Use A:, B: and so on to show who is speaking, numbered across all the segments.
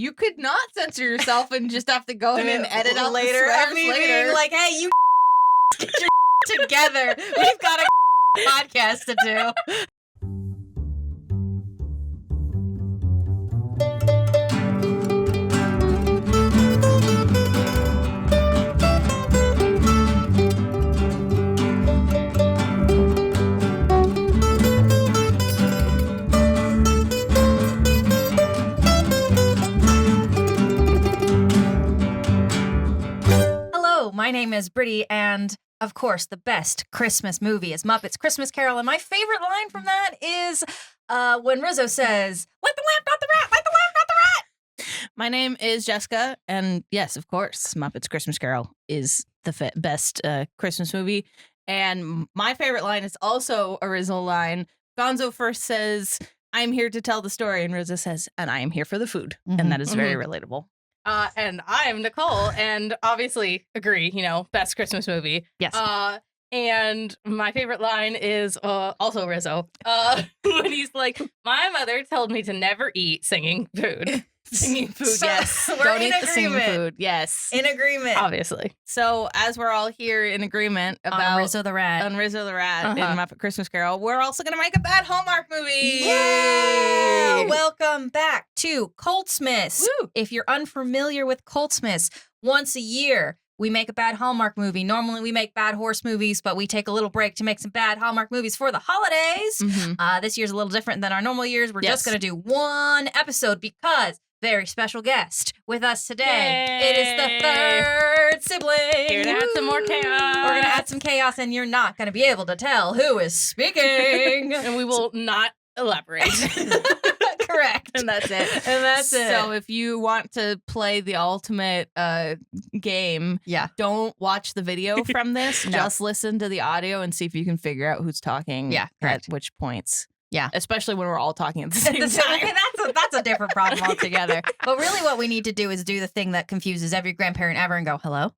A: You could not censor yourself and just have to go in and edit out
B: later.
A: the swears
B: Being
A: later.
B: like, hey, you get your together. We've got a podcast to do. My name is Brittany, and of course, the best Christmas movie is Muppets Christmas Carol. And my favorite line from that is when Rizzo says, "Let the lamp, not the rat! Let the lamp, not the rat!"
A: My name is Jessica, and yes, of course, Muppets Christmas Carol is the best Christmas movie. And my favorite line is also a Rizzo line. Gonzo first says, "I'm here to tell the story," and Rizzo says, "And I am here for the food." And that is very relatable.
C: And I'm Nicole, and obviously agree, best Christmas movie.
B: Yes.
C: And my favorite line is also Rizzo. When he's like, "My mother told me to never eat singing food."
A: Singing food,
B: So,
A: yes.
B: we're
A: Don't
B: in
A: eat the singing
B: agreement.
A: food, yes.
B: In agreement.
C: Obviously.
A: So as we're all here in agreement about
B: Rizzo the rat.
A: on Rizzo the Rat in
C: Uh-huh.
A: Muppet Christmas Carol, we're also going to make a bad Hallmark movie.
B: Yeah! Welcome back to Coltsmas.
A: Woo!
B: If you're unfamiliar with Coltsmas, once a year we make a bad Hallmark movie. Normally we make bad horse movies, but we take a little break to make some bad Hallmark movies for the holidays.
A: Mhm.
B: This year's a little different than our normal years. We're
A: Yes.
B: just going to do one episode because very special guest with us today.
C: Yay!
B: It is the third sibling.
C: Here to add some more chaos.
B: We're going to add some chaos, and you're not going to be able to tell who is speaking.
C: And we will not elaborate.
B: Correct.
A: And that's it.
B: And that's it.
A: So if you want to play the ultimate game,
B: Yeah.
A: don't watch the video from this.
B: No.
A: Just listen to the audio and see if you can figure out who's talking
B: Yeah,
A: at
B: correct.
A: which points.
B: Yeah.
A: Especially when we're all talking at the same time.
B: That's a different problem altogether. But really what we need to do is do the thing that confuses every grandparent ever and go, hello?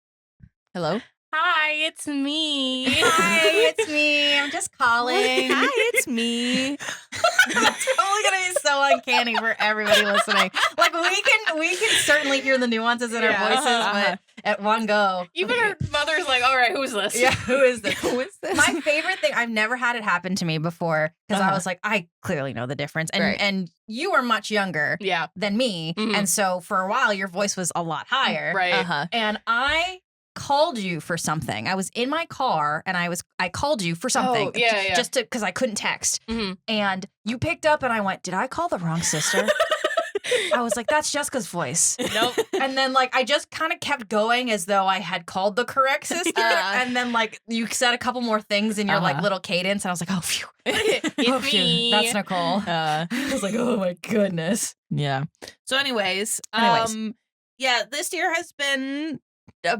A: Hello?
C: Hi, it's me.
B: Hi, it's me. I'm just calling.
A: Hi, it's me.
B: That's probably gonna be so uncanny for everybody listening. Like we can certainly hear the nuances in our
C: Yeah,
B: voices, but at one go.
C: Even her mother's like, "All right, who's this?"
B: Yeah, who is this?
A: Who is this?
B: My favorite thing, I've never had it happen to me before because I
A: Uh-huh.
B: was like, I clearly know the difference. And
A: Right.
B: and you are much younger
C: Yeah.
B: than me.
C: Mhm.
B: And so for a while your voice was a lot higher.
C: Right.
A: Uh-huh.
B: And I called you for something. I was in my car and I called you for something.
C: Oh, yeah.
B: Just because I couldn't text.
C: Mhm.
B: And you picked up and I went, did I call the wrong sister? I was like, that's Jessica's voice.
C: Nope.
B: And then like I just kind of kept going as though I had called the correct sister. And then like you said a couple more things in your like
A: Uh-huh.
B: little cadence. And I was like, oh phew.
C: It's
B: Oh, phew.
C: me.
B: That's Nicole. I was like, oh my goodness.
A: Yeah. So anyways, yeah, this year has been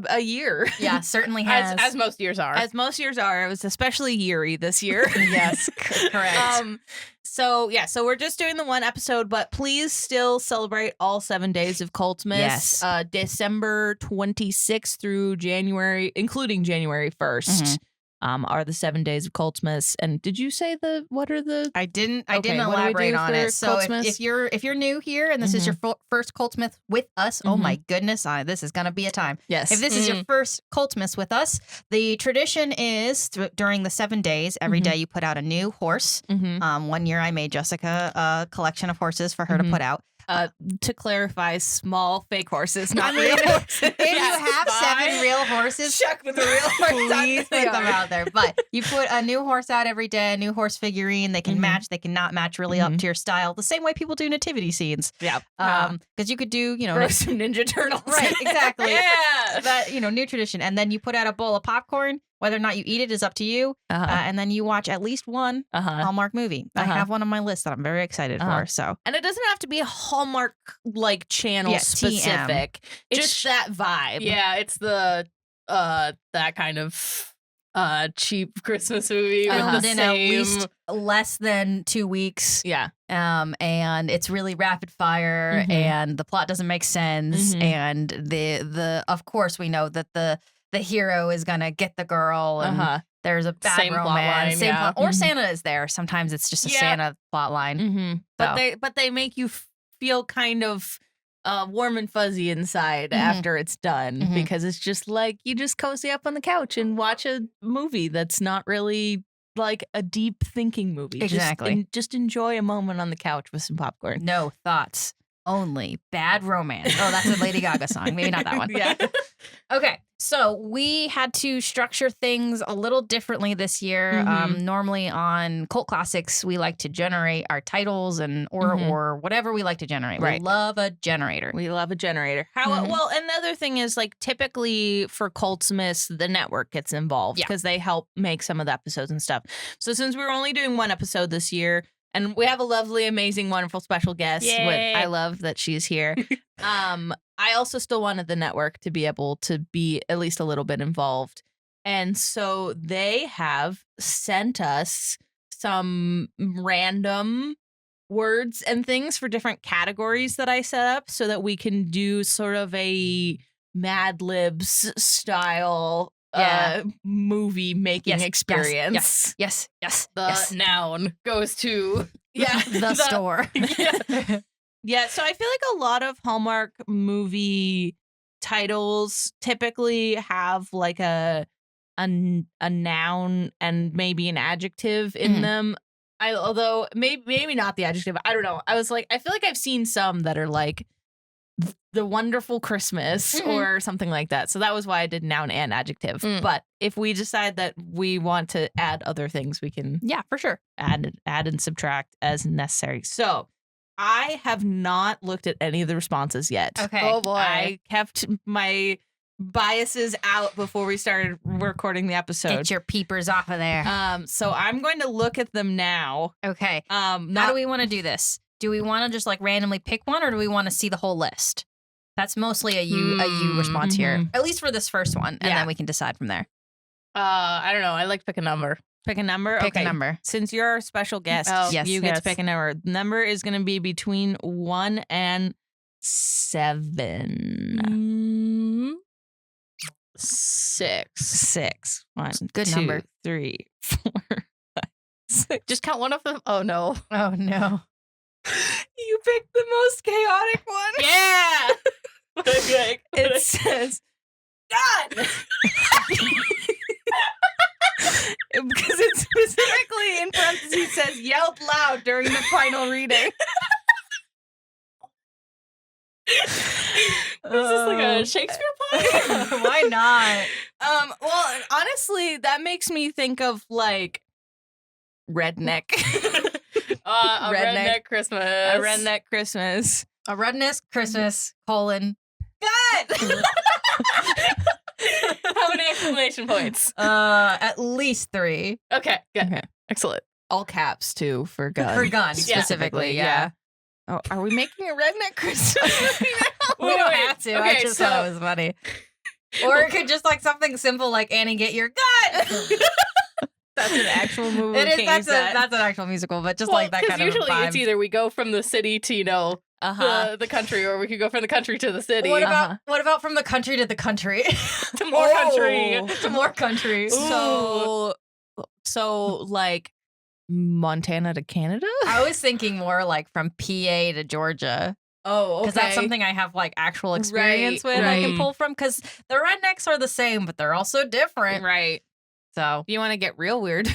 A: a year.
B: Yeah, certainly has.
C: As most years are.
A: As most years are. It was especially yeary this year.
B: Yes, correct.
A: So we're just doing the one episode, but please still celebrate all 7 days of Coltsmas.
B: Yes.
A: December 26th through January, including January 1st, are the 7 days of Coltsmas. And did you say what are the?
B: I didn't
A: Okay,
B: didn't
A: what do we
B: elaborate
A: do
B: on
A: for
B: it. So
A: Coltsmas?
B: if you're new here and this is your first Coltsmas with us, oh my goodness, this is gonna be a time.
A: Yes.
B: If this is your first Coltsmas with us, the tradition is during the 7 days, every day you put out a new horse.
A: Mhm.
B: One year I made Jessica a collection of horses for her to put out.
A: To clarify, small fake horses, not
B: I mean,
A: real horses.
B: If you have 7 real horses,
A: check with the real horse.
B: please put them out there. But you put a new horse out every day, a new horse figurine. They can match, they can not match, really up to your style. The same way people do nativity scenes.
A: Yeah.
B: Because you could do,
A: Throw some Ninja Turtles.
B: right, exactly.
C: Yeah.
B: That, new tradition. And then you put out a bowl of popcorn. Whether or not you eat it is up to you. And then you watch at least one Hallmark movie. I have one on my list that I'm very excited for. So
A: And it doesn't have to be a Hallmark like channel
B: Yeah,
A: specific.
C: It's
A: Just that vibe.
C: Yeah, it's the that kind of cheap Christmas movie with
B: filmed
C: the
B: in
C: same.
B: at least less than 2 weeks.
A: Yeah.
B: And it's really rapid fire, and the plot doesn't make sense. And the of course we know that the hero is gonna get the girl, and there's a bad
C: Same plot
B: romance,
C: line, yeah.
B: or Santa is there. Sometimes it's just a
C: Yeah.
B: Santa plot line.
A: But they make you feel kind of warm and fuzzy inside
B: Mhm.
A: after it's done
B: Mhm.
A: because it's just like you just cozy up on the couch and watch a movie that's not really like a deep thinking movie.
B: Exactly.
A: Just enjoy a moment on the couch with some popcorn.
B: No thoughts, only bad romance. Oh, that's a Lady Gaga song. Maybe not that one.
A: Yeah.
B: Okay, so we had to structure things a little differently this year.
A: Mhm.
B: Normally on Cult Classics, we like to generate our titles or whatever we like to generate.
A: Right.
B: We love a generator.
A: We love a generator.
B: Mhm.
A: Well, another thing is like typically for Coltsmas, the network gets involved
B: Yeah.
A: because they help make some of the episodes and stuff. So since we're only doing one episode this year, and we have a lovely, amazing, wonderful special guest,
C: Yay.
A: I love that she's here. I also still wanted the network to be able to be at least a little bit involved. And so they have sent us some random words and things for different categories that I set up so that we can do sort of a Mad Libs style movie making
B: Yes,
A: experience.
B: Yes.
C: The noun goes to
A: Yeah.
B: The store.
A: Yeah, so I feel like a lot of Hallmark movie titles typically have like a noun and maybe an adjective in
B: Mhm.
A: them. Although maybe not the adjective. I don't know. I was like, I feel like I've seen some that are like the wonderful Christmas
B: Mhm.
A: or something like that. So that was why I did noun and adjective.
C: Mm.
A: But if we decide that we want to add other things, we can
B: Yeah, for sure.
A: add and subtract as necessary. So I have not looked at any of the responses yet.
B: Okay.
C: Oh boy.
A: I kept my biases out before we started recording the episode.
B: Get your peepers off of there.
A: So I'm going to look at them now.
B: Okay. How do
A: Not
B: we want to do this? Do we want to just like randomly pick one, or do we want to see the whole list? That's mostly a you response here,
A: Mhm.
B: at least for this first one, and
A: Yeah.
B: then we can decide from there.
C: I don't know. I like to pick a number.
A: pick a number.
B: Pick
A: Okay.
B: a number.
A: Since you're our special guest,
C: Oh,
B: Yes.
A: you get to
C: yes.
A: pick a number. The number is going to be between 1 and 7.
C: Mm, 6.
A: 6. 1,
B: Good
A: 2,
B: number.
A: 3, 4, 5, 6.
C: Just count one of them. Oh no.
B: Oh no.
A: You picked the most chaotic one.
C: Yeah. Okay.
A: It says done. Because it specifically in parentheses says yelled loud during the final reading.
C: Is this like a Shakespeare play?
B: Why not?
A: Well, honestly, that makes me think of like redneck.
C: A redneck Christmas.
A: A redneck Christmas.
B: A redness Christmas colon.
A: God.
C: How many exclamation points?
B: At least 3
C: Okay, good.
A: Okay.
C: Excellent.
A: All caps too for gun.
B: for gun
C: Yeah.
B: specifically. Yeah.
A: Oh, are we making a redneck Christmas movie now?
B: We don't
C: Wait,
B: have to. I
C: okay,
B: just
C: so-
B: thought it was funny. Or it could just like something simple like Annie, get your gun.
A: That's an actual movie.
B: It
A: We
B: is.
A: can't
B: That's
A: use that.
B: that's an actual musical, but just
C: Well,
B: like that
C: 'cause
B: kind of
C: usually
B: vibe.
C: it's either we go from the city to the country, or we could go from the country to the city.
B: What about from the country to the country?
C: To more country.
A: Oh.
B: To more country.
A: So like Montana to Canada?
B: I was thinking more like from PA to Georgia.
A: Oh,
B: Because that's something I have like actual experience with. I can
C: right.
B: pull from because the rednecks are the same, but they're also different.
A: Right.
B: So
A: If you want to get real weird,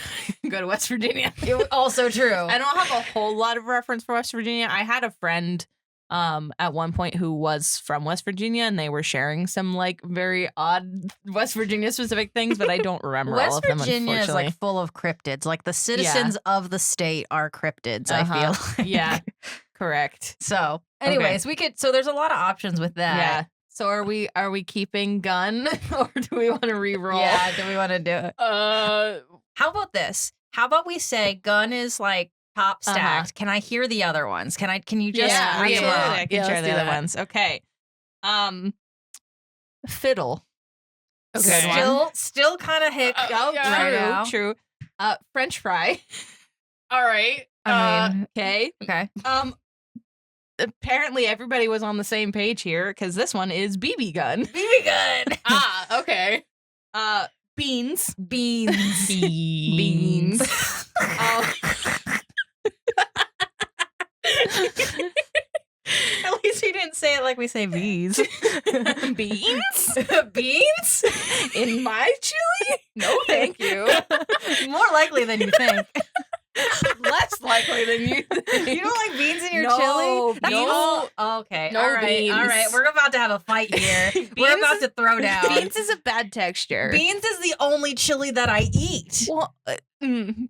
A: go to West Virginia.
B: also true.
A: I don't have a whole lot of reference for West Virginia. I had a friend at one point who was from West Virginia, and they were sharing some like very odd West Virginia specific things, but I don't remember all
B: West
A: of them,
B: Virginia is
A: unfortunately.
B: like full of cryptids. Like the citizens of the state are cryptids. I
A: Uh-huh.
B: feel. Like.
A: Yeah, correct.
B: So, anyways, we could. So there's a lot of options with that.
A: Yeah. So are we keeping gun or do we want to re-roll?
B: Yeah. Do we want to do it? How about this? How about we say gun is like top stacked? Can I hear the other ones? Can you just
A: yeah,
B: read
A: absolutely.
B: them
A: I
B: out?
A: can
C: Yeah,
A: share
C: let's
A: the
C: do
A: other
C: that.
A: ones. Okay. Fiddle.
C: Okay.
A: Good one.
B: Still kind of hick.
C: Yeah.
B: right now.
A: True. French fry.
C: All right.
B: I mean,
A: Okay.
B: okay.
A: Apparently everybody was on the same page here because this one is BB gun.
B: BB gun.
C: Okay.
A: Beans.
B: Beans.
A: Beans. At least
B: least we didn't say it like we say bees.
A: Beans?
B: Beans?
A: In my chili? No, thank you.
B: More likely than you think.
A: Less likely than you think.
B: You don't like beans in your
A: No,
B: chili? That's
A: beans.
B: all. Okay.
A: No
B: all right.
A: beans.
B: All right. We're about to have a fight here. We're about to throw down.
A: Beans is a bad texture.
B: Beans is the only chili that I eat.
A: Well,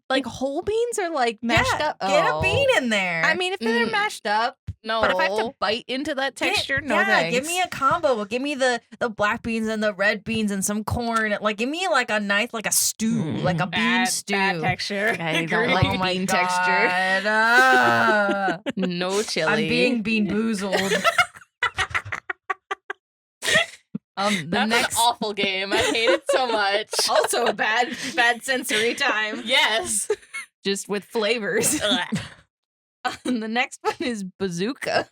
A: like whole beans are like mashed up.
B: Get a
A: Oh.
B: bean in there.
A: I mean, if they're mashed up,
C: No.
A: but if I have to bite into that texture, no
B: yeah,
A: thanks.
B: give me a combo. Give me the black beans and the red beans and some corn. Like, give me like a nice, like a stew, like a bean stew.
C: Bad texture.
A: I don't
C: Agree.
A: like
B: Oh my
A: bean
B: God.
A: texture.
C: No chili.
B: I'm being bean boozled.
A: The
C: That's
A: next
C: an awful game. I hate it so much.
A: also a bad sensory time.
C: Yes.
A: Just with flavors. The next one is bazooka.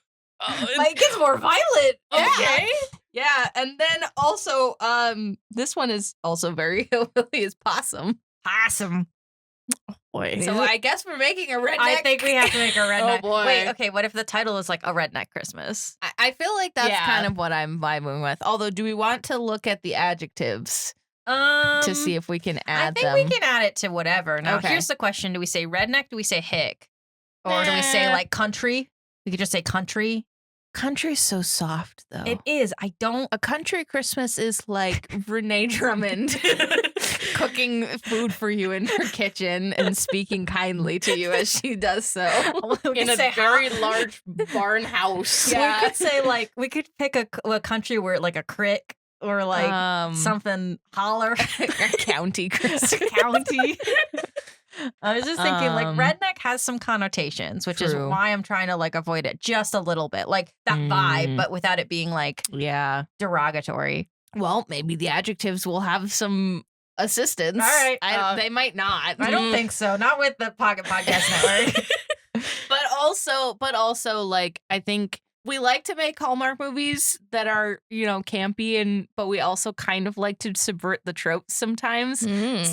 B: Like, it's more violent.
C: Okay.
A: Yeah, and then also, this one is also very hillbilly is possum.
B: Possum.
C: Boy.
A: So I guess we're making a redneck.
B: I think we have to make a redneck.
C: Oh, boy.
B: Wait, okay, what if the title is like a redneck Christmas?
A: I feel like that's
C: Yeah.
A: kind of what I'm vibing with. Although, do we want to look at the adjectives to see if we can
B: I
A: add
B: think
A: them?
B: we can add it to whatever. Now,
A: Okay.
B: here's the question. Do we say redneck? Do we say hick? Or do we say
C: Nah.
B: like country? We could just say country.
A: Country's so soft, though.
B: It is. I don't.
A: A country Christmas is like Renee Drummond cooking food for you in her kitchen and speaking kindly to you as she does so.
B: We
C: In
B: could
C: a
B: say
C: very large barn house.
A: Yeah.
B: We could say like we could pick a country where like a crick or like something holler
A: a county Christmas.
B: county. I was just thinking like
A: Um,
B: redneck has some connotations, which is
A: true.
B: why I'm trying to like avoid it just a little bit, like that vibe,
A: Mm.
B: but without it being like
A: Yeah.
B: derogatory.
A: Well, maybe the adjectives will have some assistance.
B: All right,
A: They might not.
B: I don't think so. Not with the Pocket Podcast Network.
A: But also, like, I think we like to make Hallmark movies that are, campy, but we also kind of like to subvert the tropes sometimes.
C: Mm.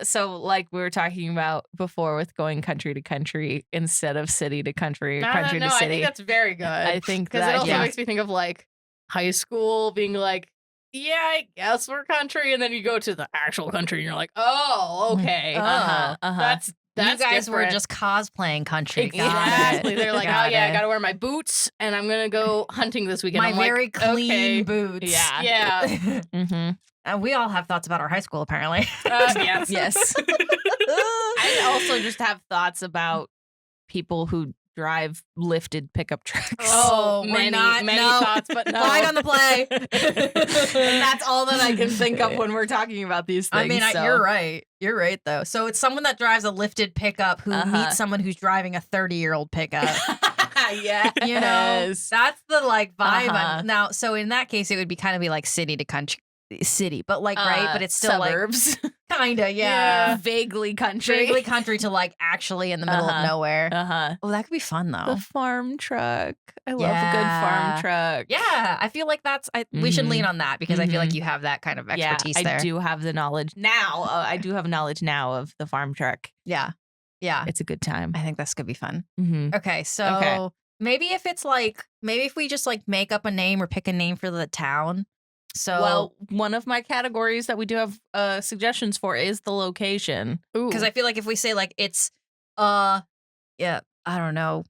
A: So like we were talking about before with going country to country instead of city to country or country to
C: I
A: city.
C: think that's very good.
A: I think
C: because it
A: that,
C: also
A: yeah.
C: makes me think of like high school being like, yeah, I guess we're country, and then you go to the actual country and you're like, oh, okay,
A: Uh-huh, uh-huh.
C: that's
B: you guys were
C: different.
B: just cosplaying country.
C: Exactly. They're like,
B: Got
C: oh yeah, I
B: it.
C: gotta wear my boots, and I'm gonna go hunting this weekend.
B: My
C: I'm like,
B: very clean
C: okay.
B: boots.
A: Yeah.
C: Yeah.
A: Mm-hmm.
B: And we all have thoughts about our high school, apparently.
C: Yes.
A: Yes. I also just have thoughts about people who drive lifted pickup trucks.
C: Oh,
B: we're
C: many
B: not- no.
C: thoughts, but no.
B: Flag on the play.
A: And that's all that I can think of when we're talking about these things.
B: I mean,
A: so.
B: you're right. You're right, though. So it's someone that drives a lifted pickup who
A: Uh-huh.
B: meets someone who's driving a 30-year-old pickup.
A: Yeah.
B: You know, that's the like vibe.
A: Uh-huh.
B: Now, so in that case, it would be kind of be like city to country, city, but like right, but it's still
A: suburbs.
B: like kind of yeah,
A: Vaguely country.
B: vaguely country to like actually in the middle
A: Uh-huh.
B: of nowhere.
A: Uh-huh.
B: Oh, that could be fun though.
A: The farm truck. I love a good
B: Yeah.
A: farm truck.
B: Yeah, I feel like we should
A: Mhm.
B: lean on that because I feel like
A: Mhm.
B: you have that kind of
A: Yeah,
B: expertise
A: I
B: there.
A: do have the knowledge now. I do have knowledge now of the farm truck.
B: Yeah, yeah.
A: It's a good time.
B: I think this could be fun.
A: Mm-hmm.
B: Okay, so maybe if it's like maybe if we just like make up a name or pick a name for the town. So
A: Well, one of my categories that we do have suggestions for is the location.
B: because I feel like if we say like it's yeah, I don't know,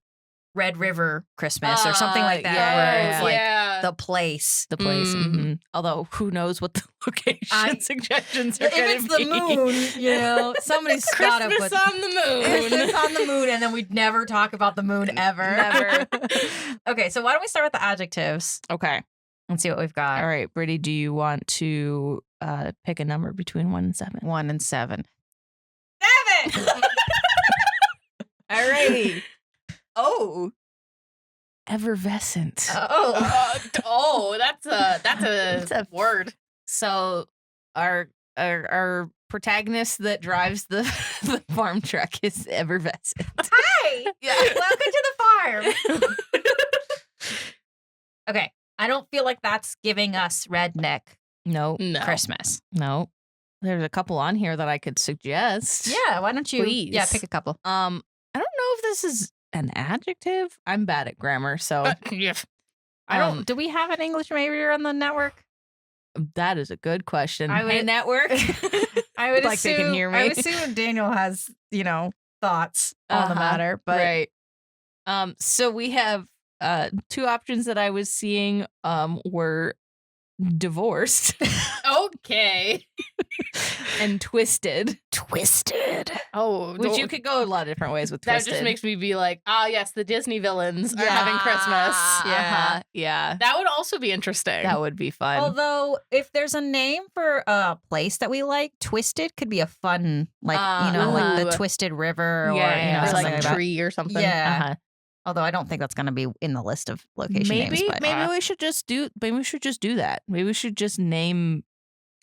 B: Red River Christmas or something like that
A: yeah,
B: where
A: yeah,
B: it's like
C: yeah.
B: the place.
A: The place.
C: Mm.
A: Mhm. Although, who knows what the location suggestions are
B: If
A: going
B: it's
A: to be.
B: the moon, you know, somebody's gotta
C: Christmas
B: put
C: on the moon.
B: Christmas on the moon, and then we'd never talk about the moon ever.
A: Never.
B: Okay, so why don't we start with the adjectives
A: Okay.
B: and see what we've got?
A: All right, Brittany, do you want to pick a number between 1 and 7?
B: 1 and 7. 7.
A: All righty. Oh. Effervescent.
B: Oh.
C: That's a word.
A: So our protagonist that drives the farm truck is effervescent.
B: Hi.
A: Yeah.
B: Welcome to the farm. Okay. I don't feel like that's giving us redneck
A: No.
C: No.
B: Christmas.
A: No. There's a couple on here that I could suggest.
B: Yeah, why don't you?
A: Please.
B: Yeah, pick a couple.
A: I don't know if this is an adjective. I'm bad at grammar, so
C: Yeah.
B: I don't. Do we have an English major on the network?
A: That is a good question.
B: I would-
A: Hey, network.
B: I would
A: Like
B: assume.
A: they can hear me.
B: I would assume Daniel has thoughts on the matter, but
A: right. So we have 2 options that I was seeing were divorced
C: Okay.
A: and twisted.
B: twisted.
C: Oh,
A: Which you could go a lot of different ways with
C: that
A: twisted.
C: just makes me be like, yes, the Disney villains are having Christmas.
A: Yeah. Yeah.
C: That would also be interesting.
A: That would be fun.
B: Although, if there's a name for a place that we like, Twisted could be a fun, like like the
C: Ooh.
B: Twisted River, or
A: Yeah.
C: or
B: something
C: like
B: like
C: a
B: that.
C: tree or something.
B: Yeah.
A: Uh-huh.
B: Although I don't think that's going to be in the list of location names.
A: Maybe
B: But
A: maybe we should just do that. Maybe we should just name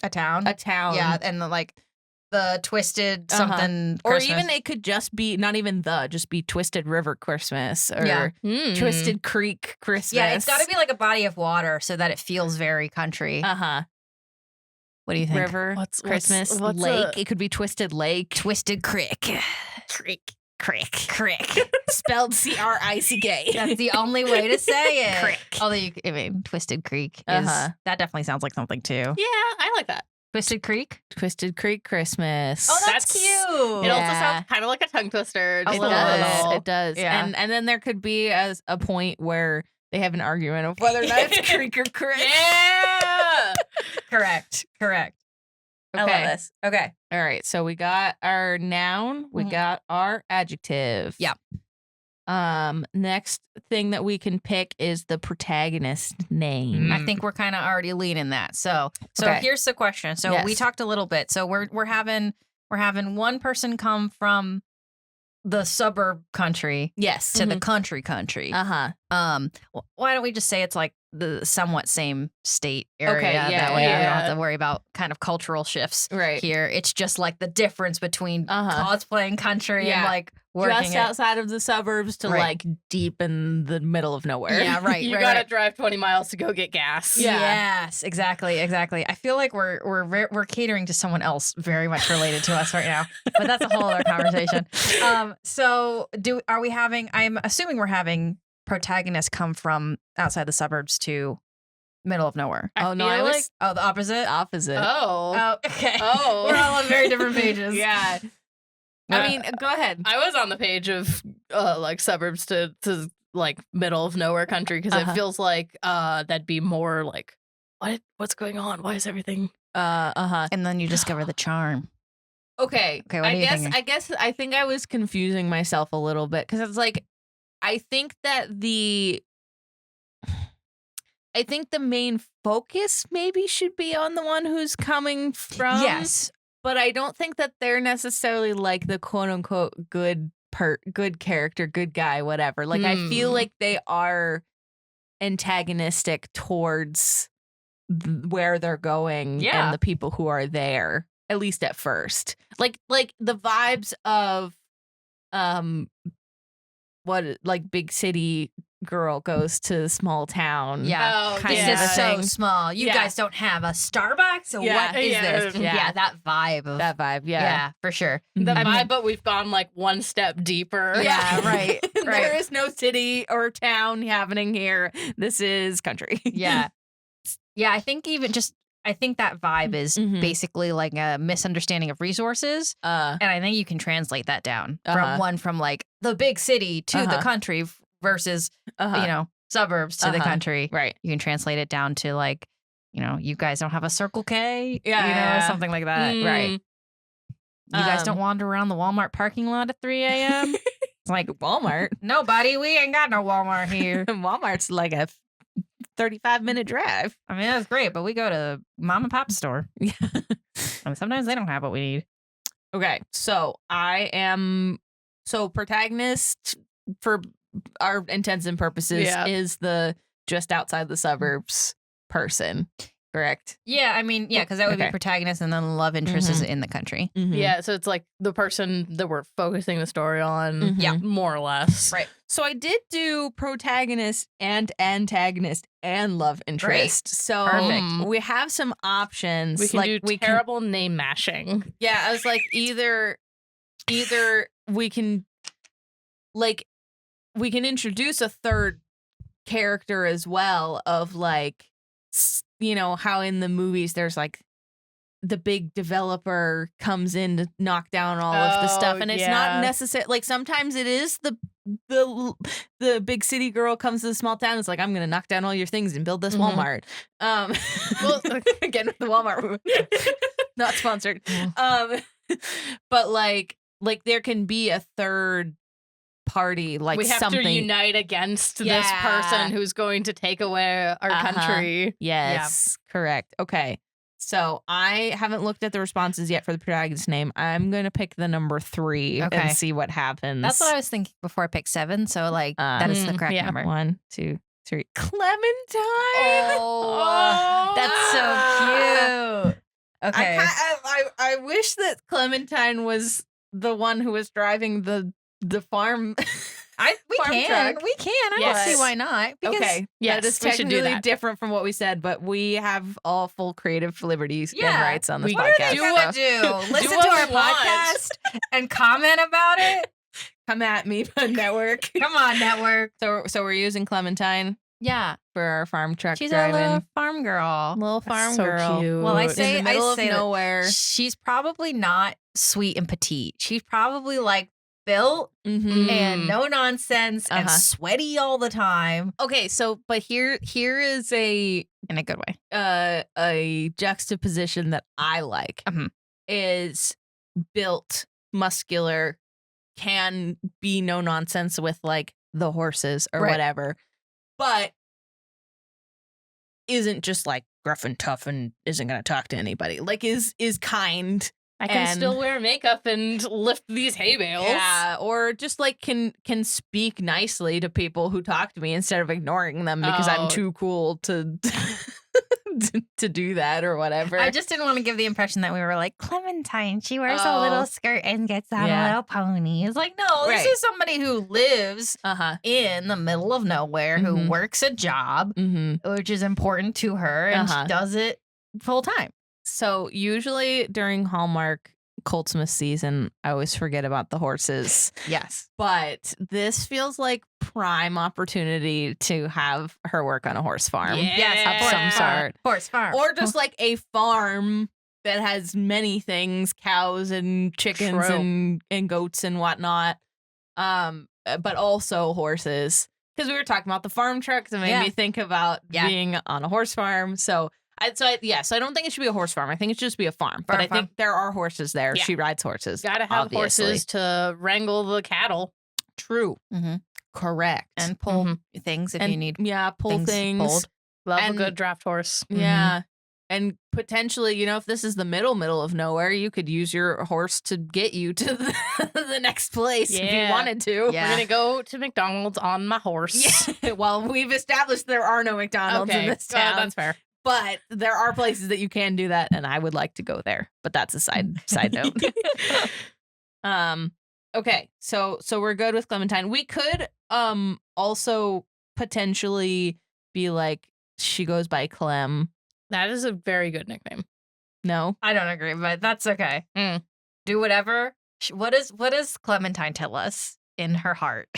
B: a town.
A: a town.
B: Yeah, and the Twisted something
A: Or
B: Christmas.
A: even it could just be not even just be Twisted River Christmas or
B: Yeah.
A: Twisted Creek Christmas.
B: Yeah, it's got to be like a body of water so that it feels very country.
A: Uh-huh.
B: What do you think?
A: River Christmas
C: what's
A: Lake.
C: a-
A: It could be Twisted Lake.
B: Twisted Crick.
A: Crick.
B: Crick.
A: Spelled CRICK.
B: That's the only way to say it.
A: Crick.
B: Although Twisted Creek is
A: Uh-huh.
B: that definitely sounds like something too.
C: Yeah, I like that.
B: Twisted Creek.
A: Twisted Creek Christmas.
B: Oh, that's
C: That's-
B: cute.
C: It
A: Yeah.
C: also sounds kind of like a tongue twister.
B: A
C: just
A: It
B: little
A: does.
B: bit.
A: It does.
B: Yeah.
A: And then there could be a point where they have an argument of whether or not it's Creek or Crick.
C: Yeah.
B: Correct. I love
A: Okay.
B: this. Okay.
A: All right. So we got our noun. We
B: Mhm.
A: got our adjective.
B: Yeah.
A: Next thing that we can pick is the protagonist name.
B: I think we're kind of already leaning that. So
A: Okay.
B: here's the question. So we
A: Yes.
B: talked a little bit. So we're having one person come from the suburb country
A: Yes.
B: to the country.
A: Uh-huh.
B: Why don't we just say it's like the somewhat same state area?
A: Okay, yeah,
B: that way we don't
C: yeah.
B: have to worry about kind of cultural shifts
A: Right.
B: here. It's just like the difference between cosplaying country and
A: Yeah.
B: like working
A: Just
B: it.
A: outside of the suburbs to
B: Right.
A: like deep in the middle of nowhere.
B: Yeah, right.
C: You
B: right,
C: gotta
B: right.
C: drive 20 miles to go get gas.
A: Yeah.
B: Yes, exactly. I feel like we're catering to someone else very much related to us right now, but that's a whole other conversation. So I'm assuming we're having protagonists come from outside the suburbs to middle of nowhere.
C: I
A: Oh, no,
C: feel
A: I was
C: like-
B: Oh, the opposite.
A: the opposite.
C: Oh.
B: Okay.
C: Oh.
B: We're all on very different pages.
A: Yeah. I mean, go ahead.
C: I was on the page of like suburbs to like middle of nowhere country because
A: Uh-huh.
C: it feels like that'd be more like what's going on? Why is everything?
B: And then you discover the charm.
A: Okay.
B: Okay, what are you thinking?
A: I think I was confusing myself a little bit because it's like I think the main focus maybe should be on the one who's coming from.
B: Yes.
A: But I don't think that they're necessarily like the quote unquote good character, good guy, whatever. Like I feel like they are antagonistic towards where they're going
B: Yeah.
A: and the people who are there, at least at first. Like the vibes of like big city girl goes to small town.
B: Yeah.
C: Oh,
A: kind
B: This
A: of
B: is
A: a
B: so
A: thing.
B: small. You
A: Yeah.
B: guys don't have a Starbucks? So
A: Yeah,
B: what is
C: yeah,
B: this?
A: yeah.
B: Yeah, that vibe of
A: That vibe,
B: yeah.
A: yeah.
B: For sure.
C: The
A: I
C: vibe,
A: mean-
C: but we've gone like one step deeper.
B: Yeah, right.
A: There is no city or town happening here. This is country.
B: Yeah. Yeah, I think that vibe is
A: Mhm.
B: basically like a misunderstanding of resources. And I think you can translate that down from like the big city to the country versus, suburbs to the country.
A: Right.
B: You can translate it down to like, you guys don't have a Circle K,
A: Yeah.
B: something like that.
C: Mm.
A: Right.
B: You guys
A: Um,
B: don't wander around the Walmart parking lot at 3 a.m. It's like,
A: Walmart.
B: no, buddy, we ain't got no Walmart here.
A: Walmart's like a 35-minute drive.
B: I mean, that's great, but we go to mom and pop store.
A: Yeah.
B: I mean, sometimes they don't have what we need.
A: Okay, so protagonist for our intents and purposes
C: Yeah.
A: is the just outside the suburbs person, correct?
B: Yeah, I mean, yeah, because that would
A: Okay.
B: be protagonist, and then love interest is in the country.
C: Yeah, so it's like the person that we're focusing the story on.
A: Mhm.
B: Yeah.
C: More or less.
B: Right.
A: So I did do protagonist and antagonist and love interest. So
B: Perfect.
A: we have some options.
C: We can
A: like
C: do terrible name mashing.
A: Yeah, I was like either we can introduce a third character as well of like, you know, how in the movies there's like the big developer comes in to knock down all of the stuff, and it's not necessary. Like sometimes it is the big city girl comes to the small town. It's like, I'm gonna knock down all your things and build this Walmart. Well, again with the Walmart movie, not sponsored. But like there can be a third party, like
C: we have
A: something
C: to unite against this person who's going to take away our country.
A: Yes, correct. Okay. So I haven't looked at the responses yet for the protagonist's name. I'm going to pick the number 3 and see what happens.
B: That's what I was thinking before I picked 7. So like that is the correct number.
A: 1, 2, 3. Clementine.
B: Oh, that's so cute. Okay.
A: I wish that Clementine was the one who was driving the farm.
B: We
A: farm
B: can.
A: truck.
B: We can. I don't see why not. Because
A: okay.
C: Yes,
A: that is
C: we should do
A: technically
C: that.
A: different from what we said, but we have all full creative liberties and rights on this
B: what
A: podcast.
B: are they gonna do? Listen to
C: what
B: our
C: we want.
B: podcast and comment about it?
A: Come at me, network.
B: Come on, network.
A: So we're using Clementine
B: Yeah,
A: for our farm truck
B: she's our
A: driving.
B: little farm girl.
A: Little farm
C: so
A: girl.
C: cute.
B: Well, I
A: In
B: say
A: the middle
B: that
A: of nowhere.
B: she's probably not sweet and petite. She's probably like built
A: Mm-hmm.
B: and no nonsense and sweaty all the time
A: Okay, so but here is
B: in a good way.
A: a juxtaposition that I like is built, muscular, can be no nonsense with like the horses or
B: Right.
A: whatever, but isn't just like gruff and tough and isn't gonna talk to anybody. Like is kind.
C: I can
A: And-
C: still wear makeup and lift these hay bales.
A: Yeah, or just like can speak nicely to people who talk to me instead of ignoring them because I'm
C: Oh.
A: too cool to to do that or whatever.
B: I just didn't want to give the impression that we were like Clementine. She wears a
A: Oh.
B: little skirt and gets on
A: Yeah.
B: a little pony. It's like, no, this
A: Right.
B: is somebody who lives in the middle of nowhere, who
A: Mhm.
B: works a job, which is important to her, and she does it full time.
A: So usually during Hallmark Coltsmas season, I always forget about the horses.
B: Yes.
A: But this feels like prime opportunity to have her work on a horse farm.
C: Yes,
A: Of some sort.
B: Horse farm.
A: Or just like a farm that has many things, cows and chickens
C: True.
A: and goats and whatnot. But also horses. Because we were talking about the farm trucks and made me think about being on a horse farm. So I don't think it should be a horse farm. I think it should just be a farm. But I think there are horses there.
C: Yeah.
A: She rides horses.
C: Gotta have
A: obviously.
C: horses to wrangle the cattle.
A: True.
B: Mm-hmm.
A: Correct.
B: And pull things if
A: And-
B: you need.
A: yeah, pull things.
B: pulled.
C: Love
A: And-
C: a good draft horse.
A: Yeah. And potentially, you know, if this is the middle of nowhere, you could use your horse to get you to the next place if you
C: Yeah.
A: wanted to.
B: Yeah.
C: We're gonna go to McDonald's on my horse.
A: Yeah. Well, we've established there are no McDonald's in this town.
C: that's fair.
A: But there are places that you can do that, and I would like to go there. But that's a side note. Okay, so we're good with Clementine. We could also potentially be like she goes by Clem.
C: That is a very good nickname.
A: No,
B: I don't agree, but that's okay.
C: Mm.
B: Do whatever. What does Clementine tell us in her heart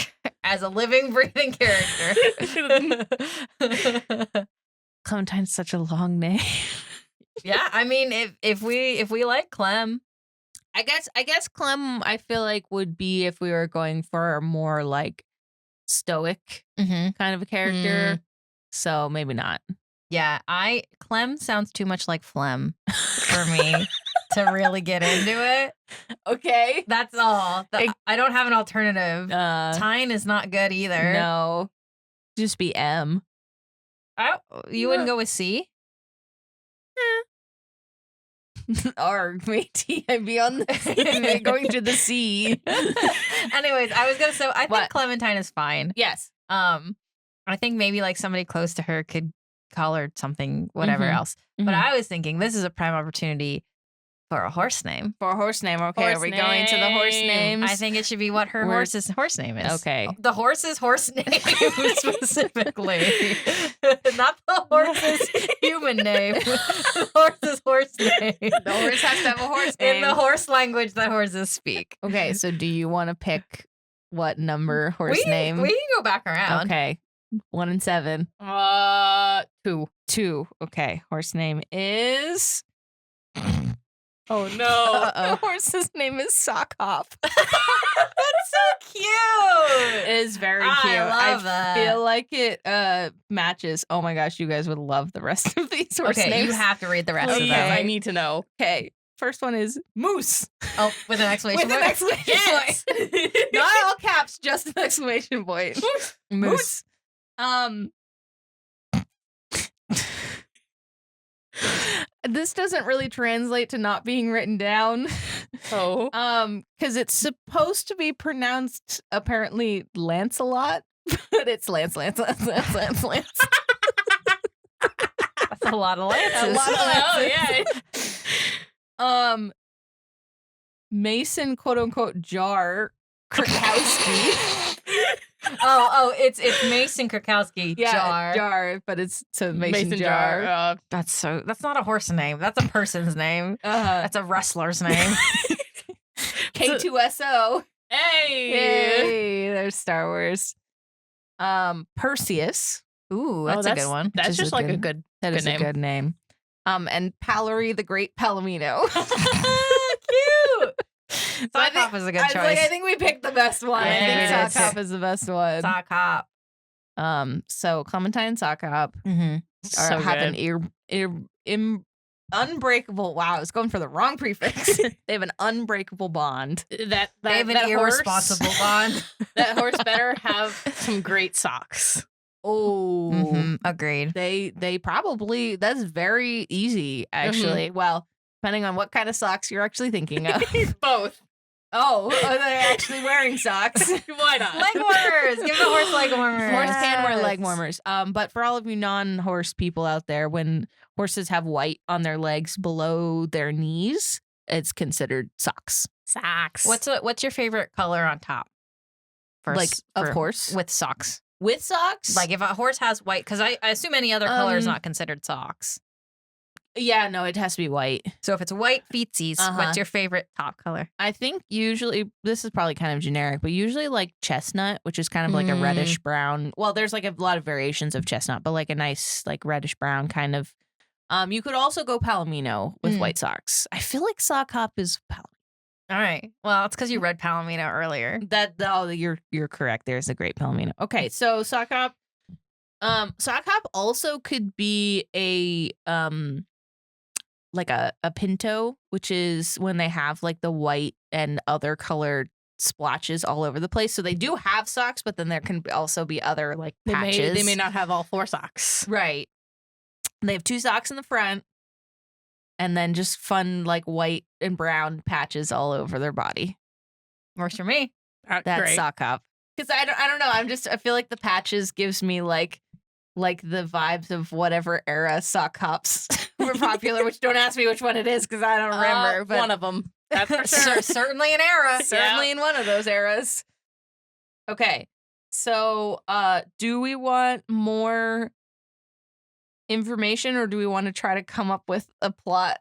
B: as a living, breathing character?
A: Clementine's such a long name.
B: Yeah, I mean, if we like Clem,
A: I guess Clem, I feel like would be if we were going for a more like stoic kind of a character. So maybe not.
B: yeah, Clem sounds too much like phlegm for me to really get into it.
A: Okay.
B: That's all. I don't have an alternative. Tyne is not good either.
A: No. Just be M.
B: You wouldn't go with C?
A: Or maybe I'd be on the going to the sea.
B: Anyways, I was gonna say I think
A: What?
B: Clementine is fine.
A: Yes.
B: I think maybe like somebody close to her could call her something, whatever
A: Mhm.
B: else. But I was thinking this is a prime opportunity for a horse name.
A: For a horse name. Okay.
C: Horse
A: Are we going to the horse
C: name.
A: names?
B: I think it should be what her
A: We're-
B: horse's horse name is.
A: Okay.
B: The horse's horse name specifically. Not the horse's human name. The horse's horse name.
A: The horse has to have a horse name.
B: In the horse language that horses speak.
A: Okay. So do you want to pick what number horse
B: we
A: name?
B: can go back around.
A: Okay. 1 and 7.
C: 2.
A: 2. Okay. Horse name is.
C: Oh no.
A: The horse's name is Sock Hop.
B: That's so cute.
A: It is very
B: I
A: cute.
B: love that.
A: feel like it matches. Oh my gosh, you guys would love the rest of these horse
B: Okay,
A: names.
B: you have to read the rest
C: Please,
B: of them.
C: I need to know.
A: Okay. First one is Moose.
B: Oh, with an exclamation
A: With an
B: point.
A: exclamation
C: Yes.
A: point. Not all caps, just an exclamation point. Moose. This doesn't really translate to not being written down.
C: Oh.
A: Because it's supposed to be pronounced apparently Lancelot, but it's Lance.
B: That's a lot of lances.
A: A lot of
C: Oh
A: lances.
C: yeah.
A: Mason, quote unquote, Jar Krakowski.
B: it's Mason Krakowski. Jar.
A: Jar, but it's so Mason, Jar.
C: Jar.
B: That's not a horse name. That's a person's name. That's a wrestler's name.
A: K2SO.
C: Hey.
A: Yay, there's Star Wars. Perseus.
B: Ooh, that's a good one.
C: That's
A: is
C: just
A: a
C: like a
A: good-
C: good.
A: That
C: Good
A: is
C: name.
A: a good name. And Pallery the Great Palomino.
B: Cute. Sock Hop is a good choice.
A: I think we picked the best one.
B: Yeah,
A: I think
B: we
A: Sock
B: did.
A: Hop is the best one.
B: Sock Hop.
A: So Clementine and Sock Hop
B: Mm-hmm.
C: So
A: have
C: good.
A: an unbreakable. Wow, I was going for the wrong prefix. They have an unbreakable bond.
C: That
B: They have an
C: that
B: irresponsible
C: horse,
B: bond.
C: That horse better have some great socks.
A: Oh,
B: Mm-hmm. Agreed.
A: they probably. That's very easy, actually. Well, depending on what kind of socks you're actually thinking of.
C: Both.
A: Oh, are they actually wearing socks?
C: Why not?
B: Leg warmers. Give the horse leg warmers.
A: Horse can wear leg
B: Yes.
A: warmers. But for all of you non-horse people out there, when horses have white on their legs below their knees, it's considered socks.
C: Socks.
B: What's your favorite color on top?
A: Like, of horse?
B: with socks.
A: With socks?
B: Like if a horse has white, because I assume any other color is
A: Um,
B: not considered socks.
A: yeah, no, it has to be white.
B: So if it's white feetsies,
A: Uh-huh.
B: what's your favorite top color?
A: I think usually, this is probably kind of generic, but usually like chestnut, which is kind of like a reddish brown. Well, there's like a lot of variations of chestnut, but like a nice like reddish brown kind of. You could also go palomino with white socks. I feel like Sock Hop is palomino.
B: All right. Well, it's because you read Palomino earlier.
A: You're correct. There's a great palomino. Okay, so Sock Hop. Sock Hop also could be a like a pinto, which is when they have like the white and other colored splotches all over the place. So they do have socks, but then there can also be other like patches.
C: They may not have all 4 socks.
A: Right. They have 2 socks in the front, and then just fun like white and brown patches all over their body.
B: Works for me.
A: That's
C: Great.
A: Sock Hop. Because I don't know. I feel like the patches gives me like the vibes of whatever era Sock Hops were popular. Which don't ask me which one it is because I don't remember. But
C: One of them. That's for sure.
B: Certainly an era.
A: certainly in one of those eras. Okay, so do we want more information, or do we want to try to come up with a plot?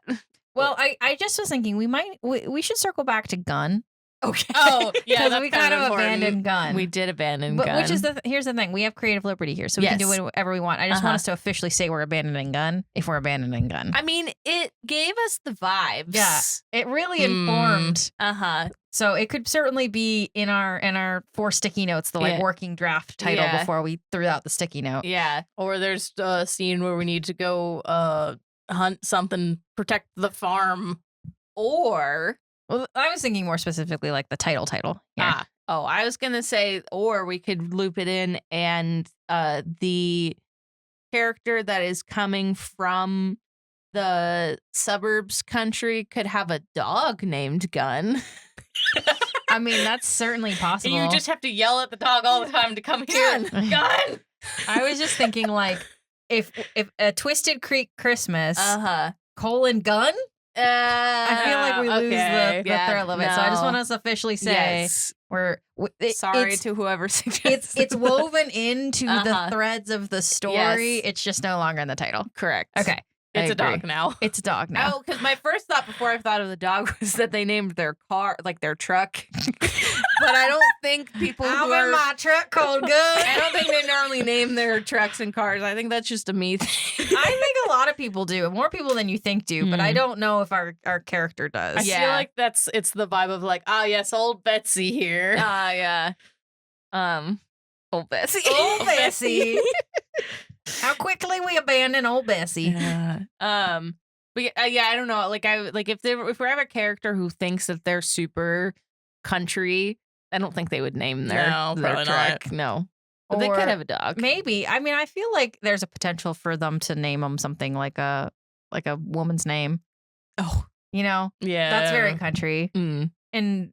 B: Well, I just was thinking we should circle back to gun.
A: Okay.
C: Oh, yeah,
B: Because
C: that's
B: we
C: kind of important.
B: abandoned gun.
A: We did abandon
B: But
A: gun.
B: which is here's the thing. We have creative liberty here, so we can do
A: Yes.
B: whatever we want. I just want us to officially say we're abandoning gun if we're abandoning gun.
A: I mean, it gave us the vibes.
B: Yeah. It really informed.
A: Uh-huh.
B: So it could certainly be in our 4 sticky notes, the
A: Yeah.
B: working draft title
A: Yeah.
B: before we threw out the sticky note.
A: Yeah.
C: Or there's a scene where we need to go hunt something, protect the farm.
A: Or
B: Well, I was thinking more specifically like the title. Yeah.
A: I was gonna say, or we could loop it in, and the character that is coming from the suburbs country could have a dog named Gun.
B: I mean, that's certainly possible.
C: You just have to yell at the dog all the time to come here. Gun!
B: I was just thinking like if a Twisted Creek Christmas
A: Uh-huh.
B: gun. I feel like we lose the
A: Yeah,
B: thrill of it. So I just
A: no.
B: want us to officially say
A: Yes. Sorry
B: it's,
A: to whoever suggested.
B: it's woven into
A: Uh-huh.
B: the threads of the story.
A: Yes.
B: It's just no longer in the title.
A: Correct.
B: Okay.
C: It's a
A: agree.
C: dog now.
B: It's a dog now.
A: Oh, because my first thought before I thought of the dog was that they named their car, like their truck. But I don't think people who
B: I'm
A: are...
B: in my truck cold good.
A: I don't think they normally name their trucks and cars. I think that's just a me thing.
B: I think a lot of people do. More people than you think do, but I don't know if our character does.
C: I feel like it's the vibe of like, ah, yes, old Betsy here.
A: Yeah. Old Bessie.
B: Old Bessie. How quickly we abandon old Bessie.
A: But yeah, I don't know. Like if we have a character who thinks that they're super country, I don't think they would name their
C: probably
A: truck.
C: not.
A: No, but they
B: Or
A: could have a dog.
B: Maybe. I mean, I feel like there's a potential for them to name them something like a woman's name.
A: Oh,
B: You know,
C: Yeah.
B: that's very country
A: mm.
B: in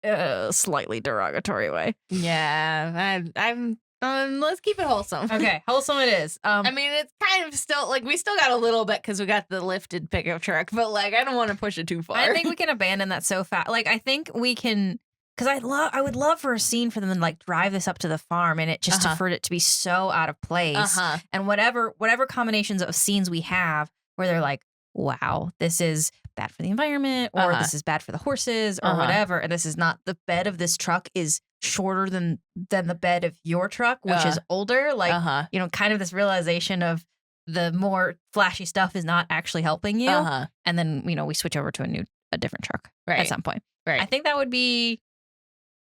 B: a slightly derogatory way.
A: Yeah. I'm. Let's keep it wholesome.
B: Okay, wholesome it is.
A: I mean, it's kind of still like we still got a little bit because we got the lifted pickup truck, but like I don't want to push it too far.
B: I think we can abandon that so fast. Like I think we can, because I would love for a scene for them to like drive this up to the farm and it just for it to be so out of place. And whatever combinations of scenes we have where they're like, wow, this is bad for the environment, or this is bad for the horses, or whatever, and this is not, the bed of this truck is shorter than the bed of your truck, which is older. Like you know, kind of this realization of the more flashy stuff is not actually helping you. And then, you know, we switch over to a different truck at some point.
A: Right.
B: I think that would be,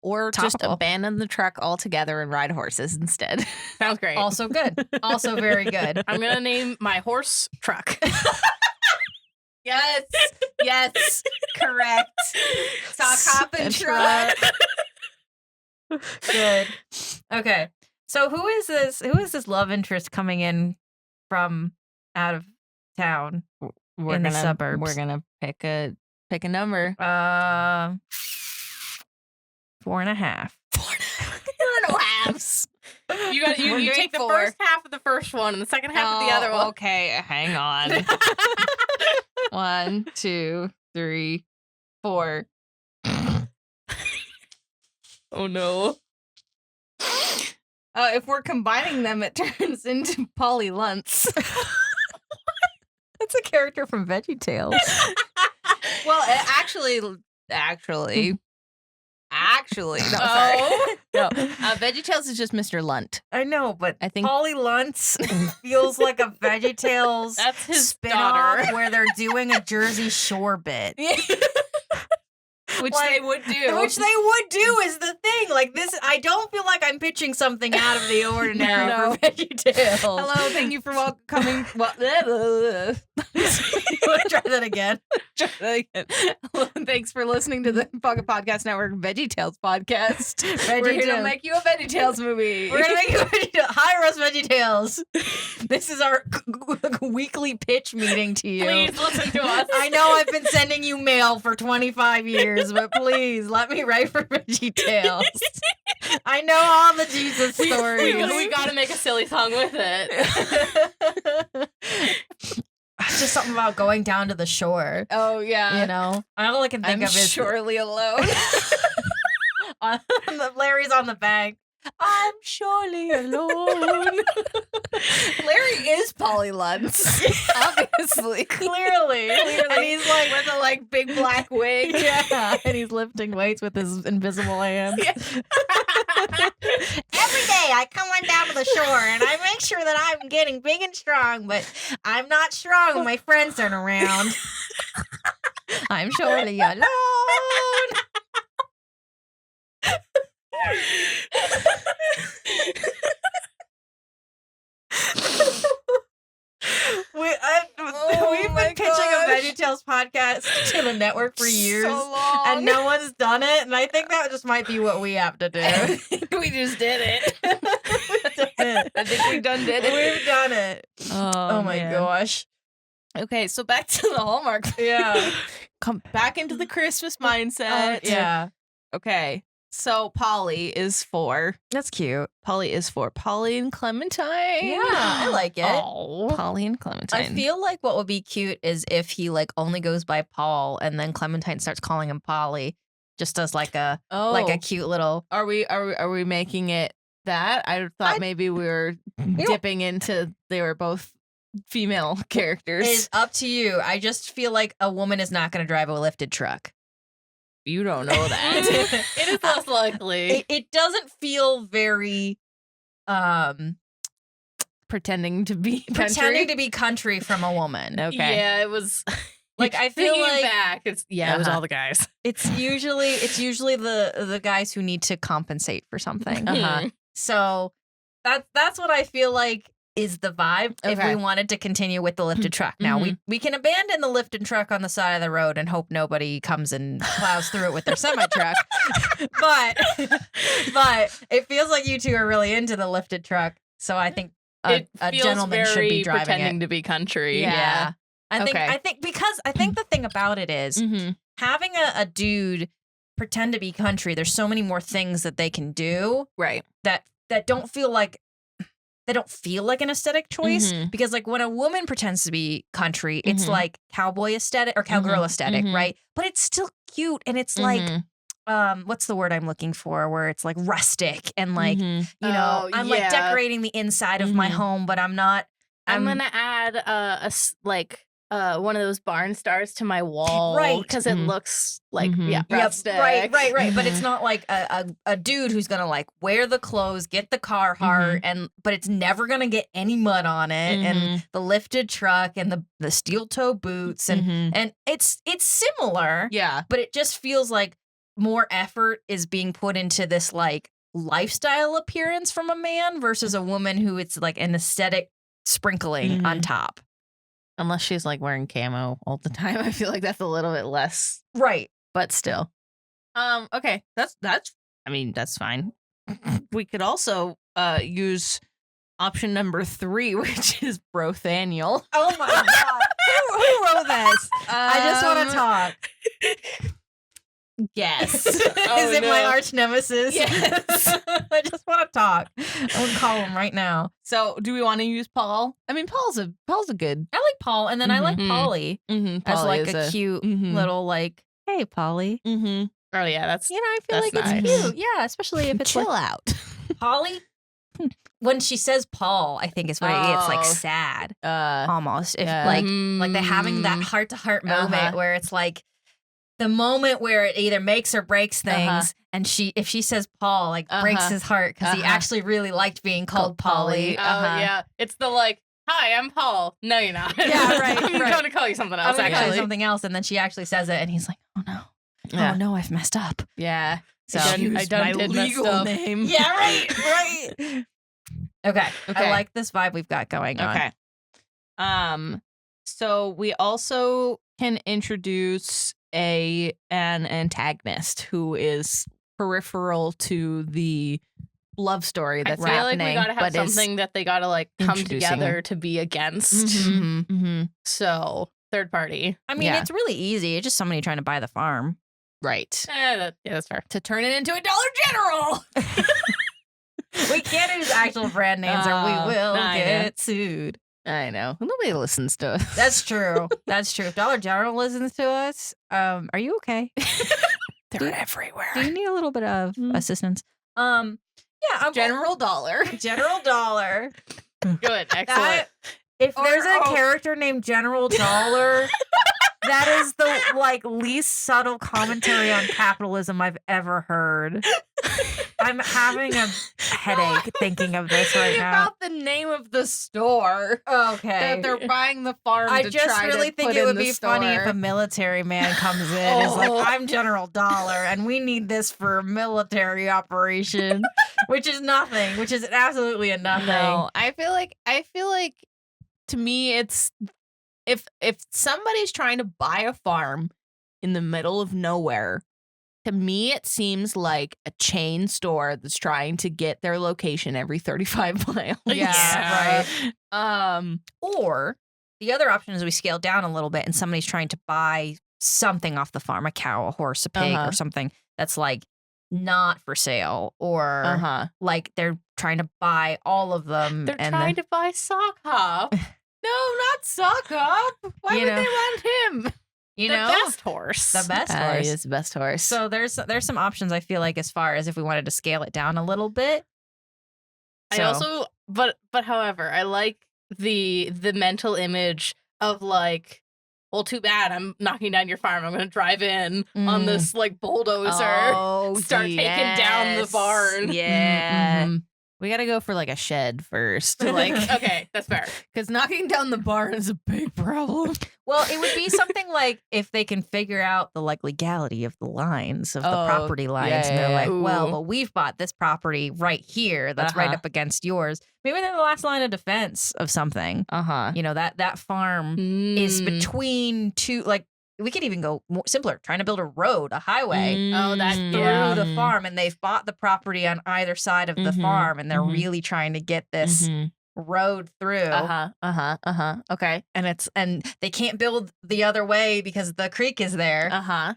A: or just
B: topical.
A: abandon the truck altogether and ride horses instead.
C: Sounds great.
B: also good. Also very good.
C: I'm gonna name my horse Truck.
A: Yes, correct. Sock hopping truck.
B: Good. Okay. So who is this love interest coming in from out of town in the suburbs?
A: We're gonna pick a number.
B: 4.5.
A: 4.5.
C: You got
A: We're
C: you
A: doing
C: take the
A: 4.
C: first half of the first one and the second half of the other one.
A: Okay, hang on. 1, 2, 3, 4.
C: Oh no.
A: If we're combining them, it turns into Paulie Luntz.
B: That's a character from VeggieTales.
A: Well, actually, no, sorry. No, VeggieTales is just Mr. Lunt.
B: I know, but
A: I think
B: Paulie Luntz feels like a VeggieTales
C: That's his
B: spin-off
C: daughter.
B: where they're doing a Jersey Shore bit.
A: which
B: Like,
A: they would do.
B: Which they would do is the thing. Like this, I don't feel like I'm pitching something out of the ordinary
A: No.
B: for VeggieTales.
A: Hello, thank you for coming.
B: Want to try that again?
A: Hello, thanks for listening to the Pocket Podcast Network VeggieTales podcast. We're here to
B: VeggieTales.
A: make you a VeggieTales movie.
B: We're gonna make you VeggieTales. Hire us, VeggieTales. This is our weekly pitch meeting to you.
C: Please listen to us.
B: I know I've been sending you mail for 25 years, but please let me write for VeggieTales. I know all the Jesus stories.
C: We gotta make a silly song with it.
B: Just something about going down to the shore.
A: Oh yeah,
B: You know, all I can think
A: I'm
B: of is
A: surely alone.
B: Larry's on the bank. I'm surely alone.
A: Larry is Paulie Luntz, obviously.
B: Clearly.
A: And he's like with a like big black wig.
B: Yeah, and he's lifting weights with his invisible hands.
A: Yeah.
B: Every day I come on down to the shore and I make sure that I'm getting big and strong, but I'm not strong when my friends aren't around. I'm surely alone. We've
A: my
B: been pitching
A: gosh.
B: a VeggieTales podcast to the network for years,
A: So long.
B: and no one's done it. And I think that just might be what we have to do.
A: We just did it. I think we done did it.
B: We've done it. Oh my
A: man.
B: gosh.
A: Okay, so back to the Hallmark.
B: Yeah.
A: Come back into the Christmas mindset.
B: Yeah.
A: Okay. So Paulie is for
B: That's cute.
A: Paulie and Clementine.
B: Yeah, I like it.
A: Oh, Paulie and Clementine.
B: I feel like what would be cute is if he like only goes by Paul and then Clementine starts calling him Polly, just as like a cute little.
A: Are we making it that? I thought maybe we were dipping into they were both female characters.
B: It's up to you. I just feel like a woman is not going to drive a lifted truck.
A: You don't know that.
C: It is less likely.
B: It doesn't feel very
A: Pretending to be
B: pretending to be country from a woman.
A: Okay.
C: Yeah, it was.
B: Like, I feel
C: thinking
B: like
C: back, it was
A: Uh-huh.
C: all the guys.
B: It's usually the guys who need to compensate for something.
A: Uh-huh.
B: So that's what I feel like is the vibe if
A: Okay.
B: we wanted to continue with the lifted truck. Now we can abandon the lifted truck on the side of the road and hope nobody comes and plows through it with their semi truck. but it feels like you two are really into the lifted truck. So I think a
C: feels
B: gentleman should be
C: very
B: driving
C: pretending
B: it.
C: to be country.
B: Yeah. I think
A: Okay.
B: because I think the thing about it is
A: Mm-hmm.
B: having a dude pretend to be country, there's so many more things that they can do
A: Right.
B: that don't feel like an aesthetic choice.
A: Mhm.
B: Because like when a woman pretends to be country, it's
A: Mhm.
B: like cowboy aesthetic or cowgirl
A: Mhm.
B: aesthetic,
A: Mhm.
B: right? But it's still cute and it's like
A: Mhm.
B: what's the word I'm looking for? Where it's like rustic and like
A: Mhm.
B: you know
C: Oh,
B: I'm like
C: yeah.
B: decorating the inside of my
A: Mhm.
B: home, but I'm not.
C: I'm gonna add one of those barn stars to my wall,
B: Right.
C: Because it
A: Mhm.
C: looks like
A: Mhm.
C: yeah,
B: Yep,
C: rustic.
B: right. But it's
A: Mhm.
B: not like a dude who's gonna like wear the clothes, get the Carhartt, but it's never gonna get any mud on it, and
A: Mhm.
B: the lifted truck and the steel toe boots, and
A: Mhm.
B: and it's similar,
A: Yeah.
B: but it just feels like more effort is being put into this like lifestyle appearance from a man versus a woman who it's like an aesthetic sprinkling on
A: Mhm.
B: top.
A: Unless she's like wearing camo all the time, I feel like that's a little bit less,
B: Right.
A: but still. Okay, that's. I mean, that's fine. We could also use option number 3, which is Brothaniel.
B: Oh my god. Who wrote this? I just want to talk.
A: Yes.
B: Is it my arch nemesis?
A: Yes.
B: I just want to talk. I would call him right now.
A: So, do we want to use Paul? I mean, Paul's a good.
B: I like Paul, and then I like
C: Mhm.
B: Paulie
A: Mm-hmm,
B: as like a cute little like, hey, Paulie.
A: Mm-hmm.
C: Oh yeah, that's
B: You know, I feel
C: That's
B: like
C: nice.
B: it's cute. Yeah, especially if it's
A: Chill
B: like
A: out.
B: Paulie. When she says Paul, I think is what it's like
A: Oh.
B: sad
A: Uh,
B: almost. If
A: yeah.
B: like they're having that heart to heart moment
A: Uh-huh.
B: where it's like the moment where it either makes or breaks things,
A: Uh-huh.
B: and if she says Paul, like breaks
A: Uh-huh.
B: his heart because he
A: Uh-huh.
B: actually really liked being called
A: Called
B: Paulie.
A: Paulie.
C: Oh
A: Uh-huh.
C: yeah, it's the like, hi, I'm Paul. No, you're not.
B: Yeah, right,
C: I'm
B: right.
C: going to call you something
B: I'm
C: else.
B: gonna call you
C: Actually,
B: something else, and then she actually says it, and he's like, "Oh no,
A: Yeah.
B: oh no, I've messed up."
A: Yeah.
B: So
C: I done did messed up.
A: name.
B: yeah, right. Okay,
A: Okay.
B: I like this vibe we've got going on.
A: Okay. So we also can introduce an antagonist who is peripheral to the love story
C: I
A: that's
C: feel like
A: happening.
C: we gotta have
A: but is
C: something that they gotta like come
A: introducing
C: together to be against.
A: Mhm. Mhm.
C: So third party.
B: I mean,
A: Yeah.
B: it's really easy. It's just somebody trying to buy the farm.
A: Right.
C: Yeah, that's fair.
A: To turn it into a Dollar General.
B: We can't use actual brand names, or we
A: Oh,
B: will
A: I know.
B: get sued.
A: I know. Nobody listens to us.
B: That's true. That's true. If Dollar General listens to us, are you okay?
A: They're everywhere.
B: Do you need a little bit of assistance? Yeah, I'm
A: General Dollar.
B: General Dollar.
C: Good, excellent.
B: That, if there's a character named General Dollar, that is the like least subtle commentary on capitalism I've ever heard. I'm having a headache thinking of this right now.
A: About the name of the store
B: Okay.
A: that they're buying the farm.
B: I
A: to
B: just
A: try
B: really
A: to
B: think
A: put
B: it
A: in
B: would
A: the
B: be funny if
A: store.
B: a military man comes in and is like,
A: Oh.
B: I'm General Dollar and we need this for a military operation, which is nothing, which is absolutely a nothing.
A: No, I feel like to me it's if somebody's trying to buy a farm in the middle of nowhere, to me it seems like a chain store that's trying to get their location every 35 miles.
B: Yeah,
A: right.
B: Or the other option is we scale down a little bit and somebody's trying to buy something off the farm, a cow, a horse, a pig,
A: Uh-huh.
B: or something that's like not for sale, or
A: Uh-huh.
B: like they're trying to buy all of them.
C: They're
B: and
C: trying to buy sock hop.
A: No, not Sock Up. Why
B: You
A: would
B: know.
A: they want him?
B: you
C: the
B: know,
C: best horse.
B: the best
A: He
B: horse.
A: is the best horse.
B: So there's some options I feel like as far as if we wanted to scale it down a little bit.
C: I
B: So-
C: also, but however, I like the mental image of like, well, too bad I'm knocking down your farm. I'm going to drive in on this like bulldozer, start taking down the barn.
A: Yeah. We got to go for like a shed first. Like,
C: Okay, that's fair.
A: Because knocking down the barn is a big problem.
B: Well, it would be something like if they can figure out the like legality of the lines of the property lines, and they're like, well,
C: Ooh.
B: but we've bought this property right here that's right up against yours. Maybe they're the last line of defense of something. You know, that farm is between two, like, we could even go more simpler, trying to build a road, a highway
C: Oh, that
B: through the farm, and they've bought the property on either side of the farm, and they're really trying to get this road through.
A: Okay.
B: And they can't build the other way because the creek is there.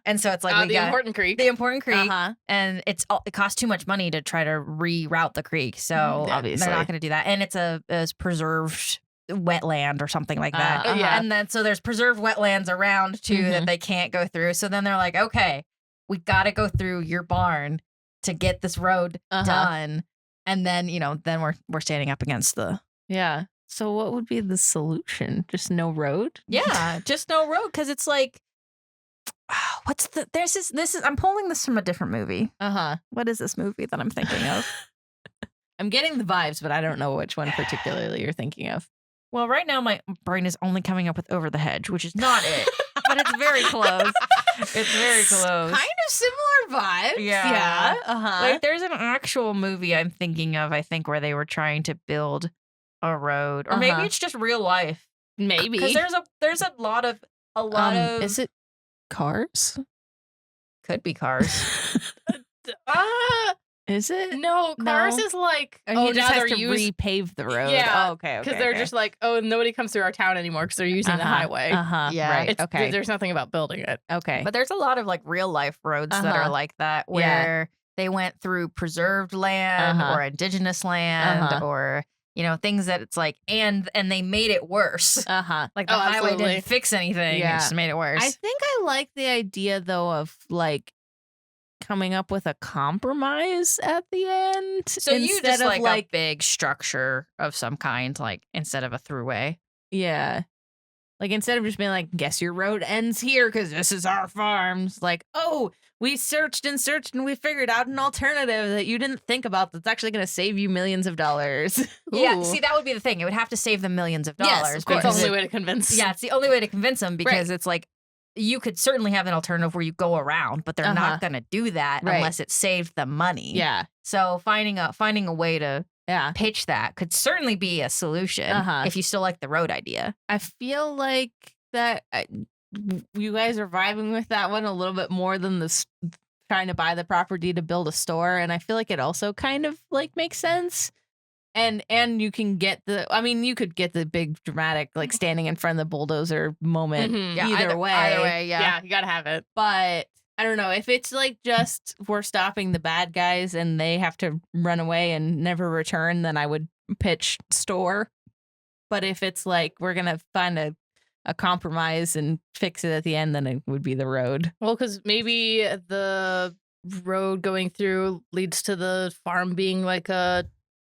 B: And so it's like
C: the important creek.
B: the important creek, and it costs too much money to try to reroute the creek. So
A: Obviously.
B: they're not going to do that. And it's a preserved wetland or something like that. And then so there's preserved wetlands around too that they can't go through. So then they're like, okay, we got to go through your barn to get this road done. And then, you know, then we're standing up against the
A: So what would be the solution? Just no road?
B: just no road, because it's like, this is I'm pulling this from a different movie. What is this movie that I'm thinking of?
A: I'm getting the vibes, but I don't know which one particularly you're thinking of.
B: Well, right now my brain is only coming up with Over the Hedge, which is not it, but it's very close. It's very close.
A: Kind of similar vibes.
B: Yeah.
A: Like
B: there's an actual movie I'm thinking of, I think, where they were trying to build a road, or maybe it's just real life.
A: maybe.
B: Because there's a lot of
A: Is it Cars?
B: could be Cars.
A: Is it?
C: No, Cars is like,
A: You just
C: now
A: have
C: they're
A: to repave the road.
C: Yeah.
A: Okay.
C: because they're just like, oh, nobody comes through our town anymore because they're using the highway.
B: Yeah.
A: Right. Okay.
C: There's nothing about building it.
A: Okay.
B: But there's a lot of like real life roads that are like that, where they went through preserved land or indigenous land or, you know, things that it's like, and they made it worse. Like the highway
C: absolutely.
B: didn't fix anything. It just made it worse.
A: I think I like the idea though of like coming up with a compromise at the end.
B: so you
A: instead
B: just
A: of
B: like a big structure of some kind, like instead of a throughway.
A: Yeah. Like instead of just being like, guess your road ends here because this is our farms. Like, oh, we searched and we figured out an alternative that you didn't think about that's actually going to save you millions of dollars.
B: Yeah,
A: Ooh.
B: see, that would be the thing. It would have to save them millions of
A: Yes,
B: dollars.
A: of course.
C: It's
B: because
C: the only way to convince.
B: Yeah, it's the only way to convince them, because it's like, you could certainly have an alternative where you go around, but they're not going to do that unless it saved them money.
A: Yeah.
B: So finding a way to pitch that could certainly be a solution if you still like the road idea.
A: I feel like that you guys are vibing with that one a little bit more than this trying to buy the property to build a store. And I feel like it also kind of like makes sense. And you can get you could get the big dramatic like standing in front of the bulldozer moment either way.
B: Either way,
C: Yeah, you gotta have it.
A: But I don't know if it's like just we're stopping the bad guys and they have to run away and never return, then I would pitch store. But if it's like we're gonna find a compromise and fix it at the end, then it would be the road.
C: Well, because maybe the road going through leads to the farm being like a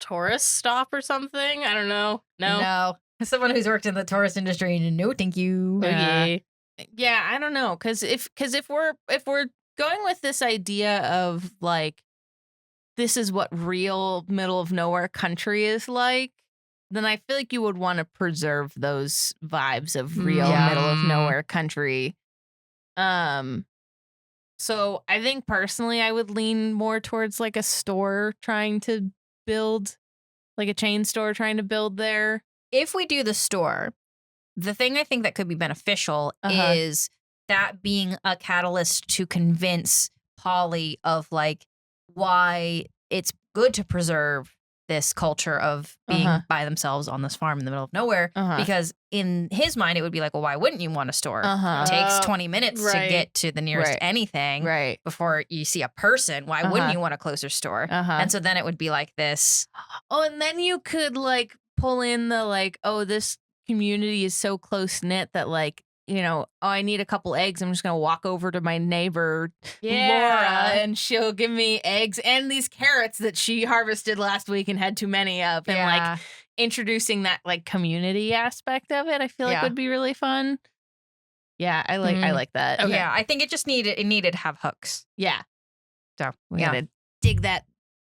C: tourist stop or something. I don't know. No.
B: Someone who's worked in the tourist industry, no, thank you.
A: Yeah, I don't know, because if we're going with this idea of like this is what real middle of nowhere country is like, then I feel like you would want to preserve those vibes of real middle of nowhere country. So I think personally I would lean more towards like a store trying to build, like a chain store trying to build there.
B: If we do the store, the thing I think that could be beneficial is that being a catalyst to convince Paulie of like why it's good to preserve this culture of being by themselves on this farm in the middle of nowhere. Because in his mind, it would be like, well, why wouldn't you want a store? It takes 20 minutes to get to the nearest anything before you see a person. Why wouldn't you want a closer store? And so then it would be like this.
A: Oh, and then you could like pull in the like, oh, this community is so close knit that like, you know, oh, I need a couple eggs. I'm just going to walk over to my neighbor, Laura, and she'll give me eggs and these carrots that she harvested last week and had too many of. And like, introducing that like community aspect of it, I feel like would be really fun. Yeah, I like that.
B: Okay. Yeah, I think it just needed to have hooks.
A: Yeah.
B: So
A: We gotta dig that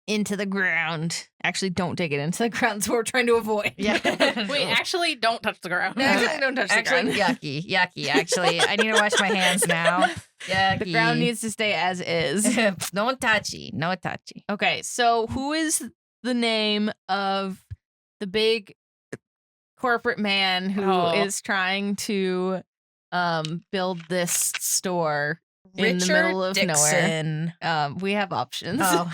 A: into the ground. Actually, don't dig it into the ground. That's what we're trying to avoid.
B: Yeah.
C: Wait, actually, don't touch the ground.
A: Actually, don't touch the ground.
B: Yucky. Actually, I need to wash my hands now. Yucky.
A: The ground needs to stay as is.
B: No touchy.
A: Okay, so who is the name of the big corporate man who is trying to build this store in the middle of
B: Dixon.
A: nowhere? We have options.
B: Oh.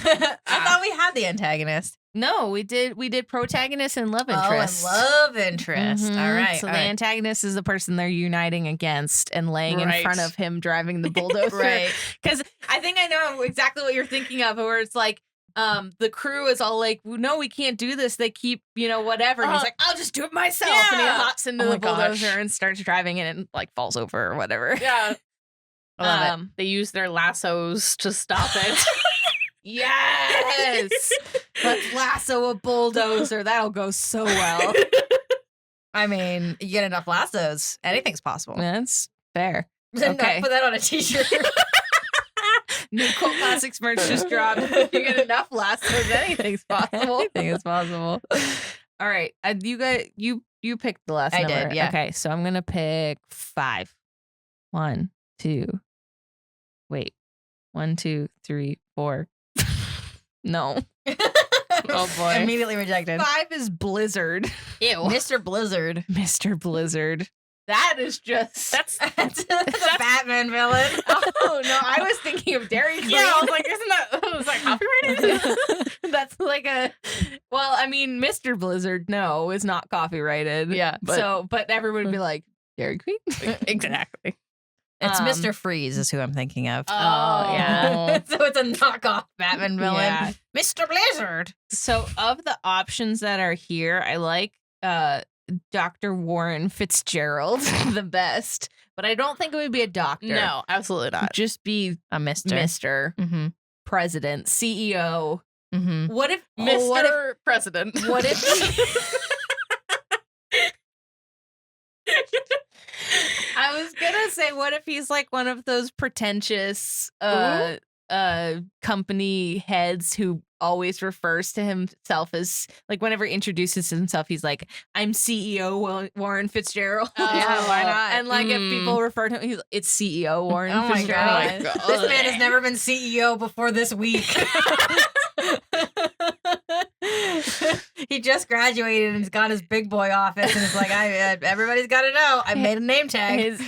B: I thought we had the antagonist.
A: No, we did protagonist and love interest.
B: Oh, and love interest.
A: Mhm.
B: All right.
A: So the antagonist is the person they're uniting against and laying in front of him driving the bulldozer.
B: Right.
A: Because I think I know exactly what you're thinking of, where it's like, the crew is all like, no, we can't do this. They keep, whatever. And he's like, I'll just do it myself.
B: Yeah.
A: And he hops into the bulldozer
B: gosh.
A: and starts driving it and like falls over or whatever.
C: Yeah.
B: I love it.
C: They use their lassos to stop it.
A: Yes. Let's lasso a bulldozer. That'll go so well.
B: I mean, you get enough lassos, anything's possible.
A: That's fair.
B: Okay. Put that on a t-shirt.
A: New Cult Classics merch just dropped. If you get enough lassos, anything's possible.
B: Anything is possible.
A: All right. You guys, you picked the last
B: I
A: number.
B: did, yeah.
A: Okay, so I'm going to pick 5. 1, 2. Wait. 1, 2, 3, 4. No.
C: Oh boy.
B: Immediately rejected.
A: 5 is Blizzard.
C: Ew.
B: Mr. Blizzard.
A: Mr. Blizzard. That is just...
C: That's
B: That's a Batman villain.
A: Oh, no. I was thinking of Dairy Queen.
C: yeah. I was like, isn't that? Was like copyrighted?
A: That's like a... Well, I mean, Mr. Blizzard, no, is not copyrighted.
B: Yeah,
A: But everyone would be like, Dairy Queen?
C: Exactly.
B: It's
A: Um,
B: Mr. Freeze is who I'm thinking of.
C: Oh, yeah.
B: So it's a knockoff Batman villain.
A: Yeah.
B: Mr. Blizzard.
A: So of the options that are here, I like Dr. Warren Fitzgerald the best, but I don't think it would be a doctor.
C: No, absolutely not.
A: Just be
B: A Mr.
A: Mr.
B: Mm-hmm.
A: President, CEO.
B: Mm-hmm.
A: What if
C: Mr. President.
A: What if I was gonna say, what if he's like one of those pretentious company heads who always refers to himself as, like, whenever he introduces himself, he's like, I'm CEO Warren Fitzgerald.
B: Yeah, why not?
A: And like if people refer to him, it's CEO Warren
B: Oh my
A: Fitzgerald.
B: God. This man has never been CEO before this week. He just graduated and he's got his big boy office and it's like, everybody's got to know. I made a name tag.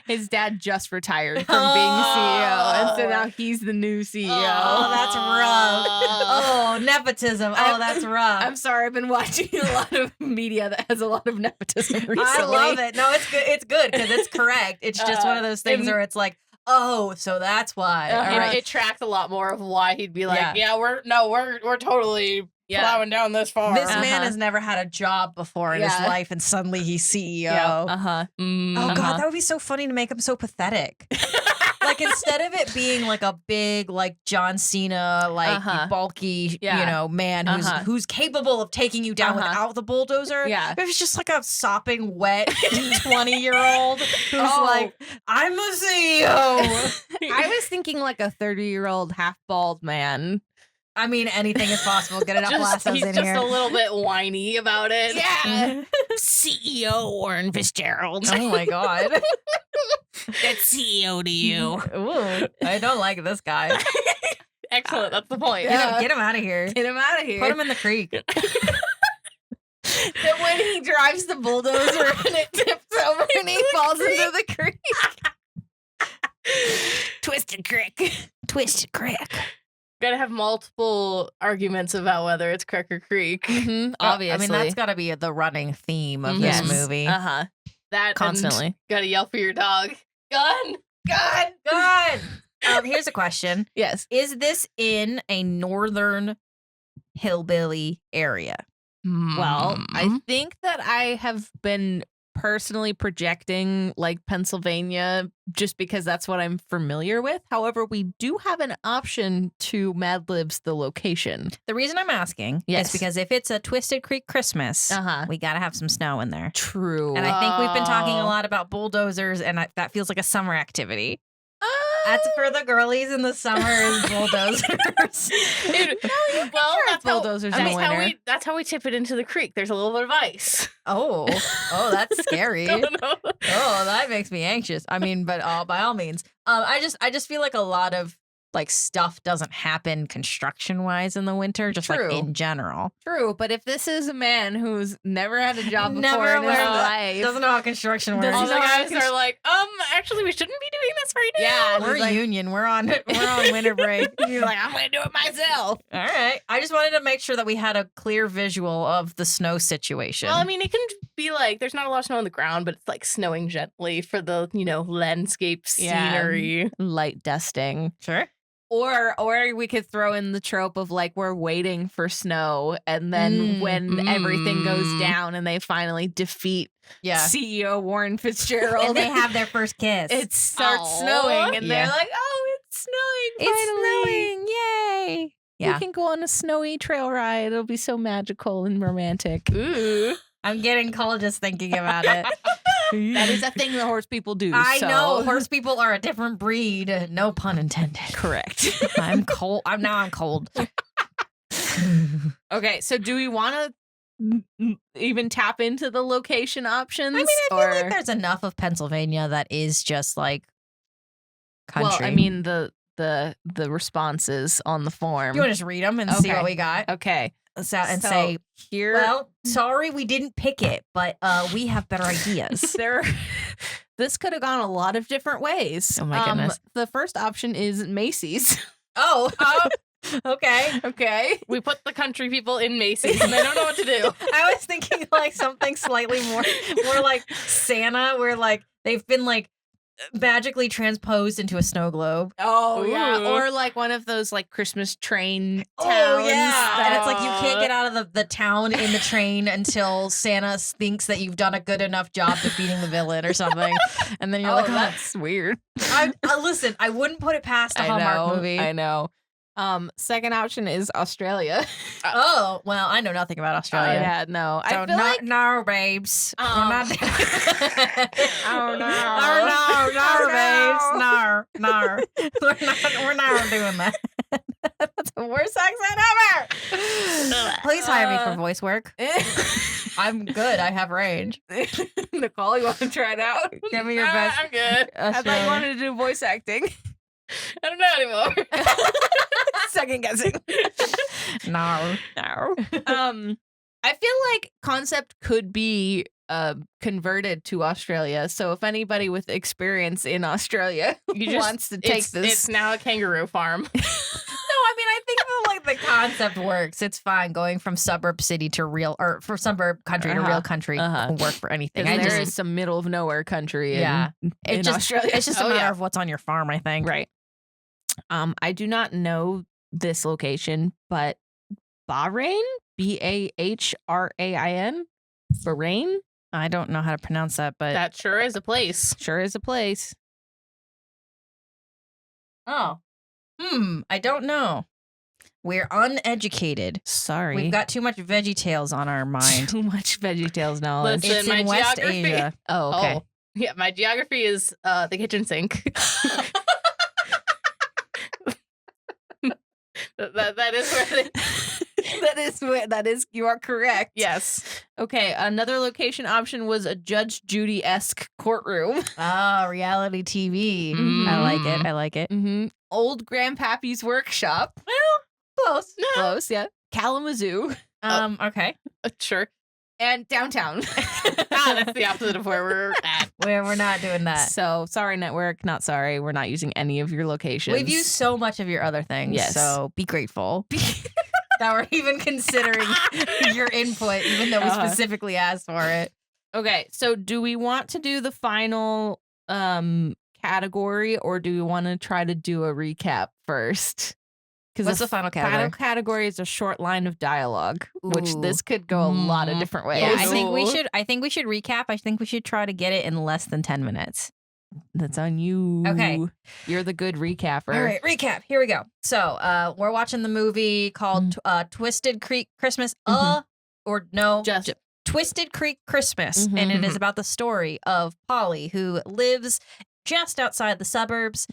A: His dad just retired from being CEO, and so now he's the new CEO.
B: Oh, that's rough. Oh, nepotism. Oh, that's rough.
A: I'm sorry, I've been watching a lot of media that has a lot of nepotism recently.
B: I love it. No, it's good. It's good because it's correct. It's just one of those things where it's like, oh, so that's why. All right.
C: It tracked a lot more of why he'd be like, we're totally plowing down this far.
B: This man has never had a job before in his life, and suddenly he's CEO. Oh God, that would be so funny to make him so pathetic. Like instead of it being like a big, like John Cena, like bulky, man who's capable of taking you down without the bulldozer.
A: Yeah.
B: If it's just like a sopping wet 20-year-old who's like, I'm a CEO.
A: I was thinking like a 30-year-old half bald man.
B: I mean, anything is possible. Get enough lassos
C: he's
B: in
C: just
B: here.
C: a little bit whiny about it.
A: Yeah. CEO Warren Fitzgerald.
B: Oh my God.
A: That's CEO to you.
B: Ooh, I don't like this guy.
C: Excellent. That's the point.
B: Get him out of here.
A: Get him out of here.
B: Put him in the creek.
A: That when he drives the bulldozer and it tips over and he falls into the creek. Twisted Creek. Twisted Creek.
C: Gotta have multiple arguments about whether it's Crick or Creek.
A: Mm-hmm, obviously.
B: I mean, that's got to be the running theme of this movie.
C: That
A: Constantly.
C: and gotta yell for your dog. Gun!
B: Good. Here's a question.
A: Yes.
B: Is this in a northern hillbilly area?
A: Well, I think that I have been
D: personally projecting like Pennsylvania just because that's what I'm familiar with. However, we do have an option to Mad Libs the location.
B: The reason I'm asking
D: Yes.
B: is because if it's a Twisted Creek Christmas, we got to have some snow in there.
D: True.
B: And I think we've been talking a lot about bulldozers, and that feels like a summer activity. That's for the girlies in the summer is bulldozers.
C: Well,
D: bulldozers in the winter.
C: That's how we tip it into the creek. There's a little bit of ice.
B: Oh, that's scary.
C: No.
B: Oh, that makes me anxious. I mean, but by all means, I just feel like a lot of like stuff doesn't happen construction wise in the winter, just like in general.
D: True, but if this is a man who's never had a job before
B: Never
D: in his life,
B: doesn't know how construction works.
C: All the guys are like, actually, we shouldn't be doing this right now.
D: Yeah,
B: we're
D: like,
B: union. We're on winter break.
D: You're like, I'm gonna do it myself.
B: All right. I just wanted to make sure that we had a clear visual of the snow situation.
C: Well, I mean, it can be like there's not a lot of snow on the ground, but it's like snowing gently for the landscape scenery,
D: light dusting.
B: Sure.
D: Or we could throw in the trope of like we're waiting for snow, and then when everything goes down and they finally defeat CEO Warren Fitzgerald,
B: and they have their first kiss.
D: It starts snowing, and they're like, "Oh, it's snowing! Finally,
B: snowing! Yay!" Yeah,
D: we can go on a snowy trail ride. It'll be so magical and romantic.
C: Ooh.
B: I'm getting cold just thinking about it.
D: That is a thing the horse people do.
B: I know horse people are a different breed. No pun intended.
D: Correct.
B: I'm cold. I'm cold.
D: Okay, so do we want to even tap into the location options?
B: I mean, I feel like there's enough of Pennsylvania that is just like country.
D: Well, I mean the responses on the form.
B: You want to just read them and see what we got?
D: Okay.
B: And say
D: here.
B: Well, sorry we didn't pick it, but we have better ideas.
D: This could have gone a lot of different ways.
B: Oh my goodness.
D: The first option is Macy's.
B: Oh, okay.
D: Okay.
C: We put the country people in Macy's and they don't know what to do.
B: I was thinking like something slightly more like Santa, where like they've been like magically transposed into a snow globe.
D: Oh, yeah.
C: Ooh.
D: Or like one of those like Christmas train towns.
B: Oh, yeah. And it's like you can't get out of the town in the train until Santa thinks that you've done a good enough job defeating the villain or something. And then you're like,
D: that's weird.
B: Listen, I wouldn't put it past a Hallmark movie.
D: I know. Second option is Australia.
B: Oh, well, I know nothing about Australia.
D: Yeah, no.
B: So
D: I feel like
B: no, babes. We're not
D: oh no.
B: No, babes. No. We're not doing that. That's the worst accent ever. Please hire me for voice work. I'm good. I have range.
D: Nicole, you want to try it out?
B: Give me your best.
C: I'm good.
D: I thought you wanted to do voice acting.
C: I don't know anymore.
D: Second guessing.
B: No.
D: I feel like concept could be converted to Australia. So if anybody with experience in Australia wants to take this,
C: it's now a kangaroo farm.
B: No, I mean, I think like the concept works. It's fine going from suburb city to real, or from suburb country to real country can work for anything.
D: There is some middle of nowhere country in Australia.
B: It's just a matter of what's on your farm, I think.
D: Right. I do not know this location, but Bahrain, Bahrain, Bahrain.
B: I don't know how to pronounce that, but
C: That sure is a place.
D: Sure is a place.
B: oh, I don't know. We're uneducated.
D: Sorry,
B: We've got too much Veggie Tales on our mind.
D: too much VeggieTales knowledge.
C: Listen,
B: It's
C: my
B: in West
C: geography-
B: Asia.
D: Oh, okay.
C: Oh, yeah, my geography is the kitchen sink. that is where
D: that is you are correct.
C: yes.
D: Okay, another location option was a Judge Judy-esque courtroom.
B: Oh, reality TV. I like it.
D: Mm-hmm. Old Grandpappy's workshop.
B: Close.
D: Close, yeah. Kalamazoo.
B: Okay.
C: Sure.
D: And downtown.
C: That's the opposite of where we're at.
B: We're not doing that.
D: So, sorry, network. Not sorry. We're not using any of your locations.
B: We've used so much of your other things.
D: Yes.
B: So be grateful that we're even considering your input, even though we specifically asked for it.
D: Okay, so do we want to do the final category, or do we want to try to do a recap first?
B: What's the final category?
D: Final category is a short line of dialogue, which
B: Ooh.
D: this could go a lot of different ways.
B: Yeah, I think we should recap. I think we should try to get it in less than 10 minutes.
D: That's on you.
B: Okay.
D: You're the good recapper.
B: All right, recap. Here we go. So, we're watching the movie called Twisted Creek Christmas.
C: Just
B: Twisted Creek Christmas, and it is about the story of Paulie, who lives just outside the suburbs,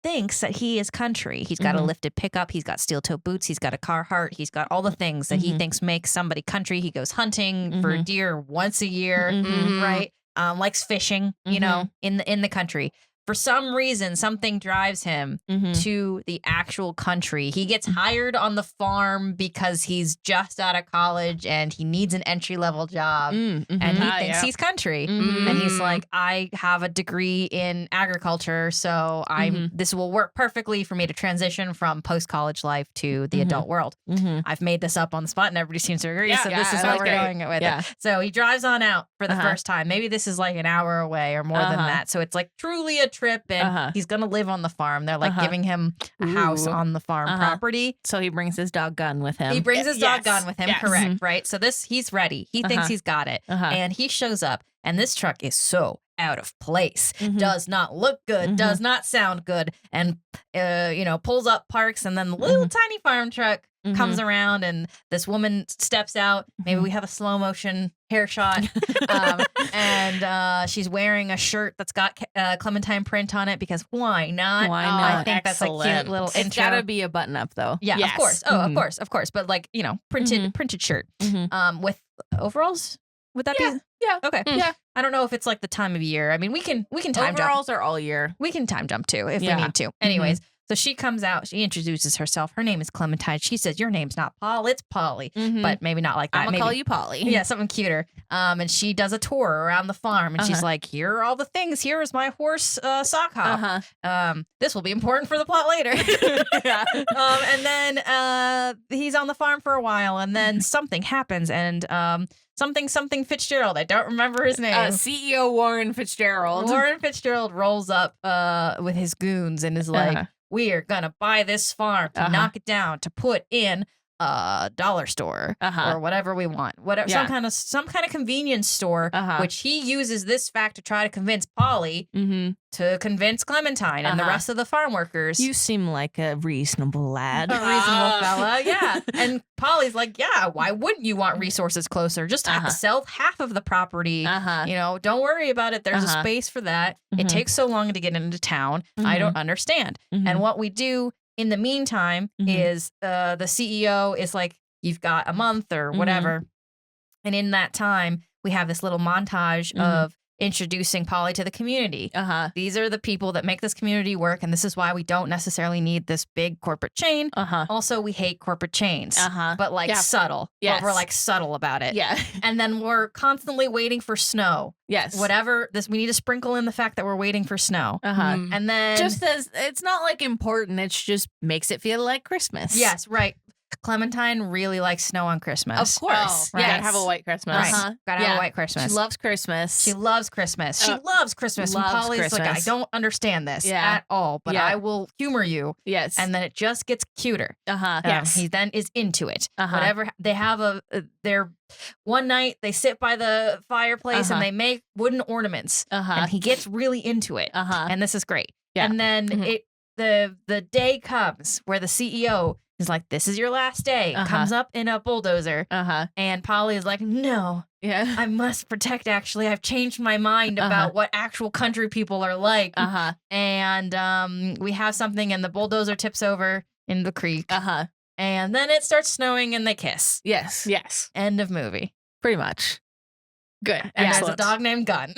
B: thinks that he is country. He's got a lifted pickup, he's got steel-toe boots, he's got a Carhartt, he's got all the things that he thinks make somebody country. He goes hunting for deer once a year, right? Likes fishing, you know, in the country. For some reason, something drives him to the actual country. He gets hired on the farm because he's just out of college and he needs an entry-level job. And he thinks he's country. And he's like, I have a degree in agriculture, so this will work perfectly for me to transition from post-college life to the adult world. I've made this up on the spot and everybody seems to agree, so this is what we're going with it. So he drives on out for the first time. Maybe this is like an hour away or more than that. So it's like truly a trip, and he's gonna live on the farm. They're like giving him a house on the farm property.
D: So he brings his dog gun with him.
B: He brings his dog gun with him, correct, right? So he's ready. He thinks he's got it. And he shows up, and this truck is so out of place. Does not look good, does not sound good, and pulls up, parks, and then the little tiny farm truck comes around, and this woman steps out. Maybe we have a slow motion hair shot, and she's wearing a shirt that's got Clementine print on it because why not?
D: Why not?
B: I think that's a cute little intro.
D: It's gotta be a button up though.
B: Yeah,
C: Yes.
B: of course. Oh, of course. But like printed shirt, with overalls. Would that be?
C: Yeah.
B: Okay.
C: Yeah.
B: I don't know if it's like the time of year. I mean, we can time jump.
D: Overalls are all year.
B: We can time jump too if we need to. Anyways, so she comes out. She introduces herself. Her name is Clementine. She says, "Your name's not Paul, it's Paulie," but maybe not like that.
D: I'm gonna
B: maybe
D: call you Paulie.
B: Yeah, something cuter. And she does a tour around the farm, and she's like, "Here are all the things. Here is my horse sock hop. This will be important for the plot later." And then he's on the farm for a while, and then something happens, and something Fitzgerald. I don't remember his name.
D: CEO Warren Fitzgerald.
B: Warren Fitzgerald rolls up with his goons and is like, "We're gonna buy this farm to knock it down to put in a dollar store or whatever we want, some kind of convenience store." Which he uses this fact to try to convince Paulie to convince Clementine and the rest of the farm workers.
D: You seem like a reasonable lad.
B: A reasonable fella, yeah. And Paulie's like, "Yeah, why wouldn't you want resources closer? Just have to sell half of the property. Don't worry about it. There's a space for that. It takes so long to get into town. I don't understand." And what we do in the meantime is the CEO is like, "You've got a month or whatever." And in that time, we have this little montage of introducing Paulie to the community. These are the people that make this community work, and this is why we don't necessarily need this big corporate chain. Also, we hate corporate chains, but like subtle.
D: Yes.
B: But we're like subtle about it.
D: Yeah.
B: And then we're constantly waiting for snow.
D: Yes.
B: Whatever this, we need to sprinkle in the fact that we're waiting for snow. And then
D: Just as it's not like important, it's just makes it feel like Christmas.
B: yes, right. Clementine really likes snow on Christmas.
D: Of course.
C: Oh,
B: Right.
C: gotta have a white Christmas.
B: Right. Gotta have a white Christmas.
D: She loves Christmas.
B: She loves Christmas. She loves Christmas. And
D: loves
B: Paulie's like, "I
D: Christmas.
B: don't understand this
D: Yeah.
B: at all, but
D: Yeah.
B: I will humor you."
D: Yes.
B: And then it just gets cuter.
C: Yes.
B: He then is into it. Whatever they have their one night they sit by the fireplace and they make wooden ornaments. And he gets really into it. And this is great.
D: Yeah.
B: And then the day comes where the CEO is like, "This is your last day." Comes up in a bulldozer. And Paulie is like, "No,
D: Yeah.
B: I must protect. Actually, I've changed my mind about what actual country people are like." And we have something, and the bulldozer tips over in the creek. And then it starts snowing, and they kiss.
D: Yes.
C: Yes.
B: End of movie.
D: Pretty much.
C: Good.
B: And there's a
C: Excellent.
B: dog named Gun.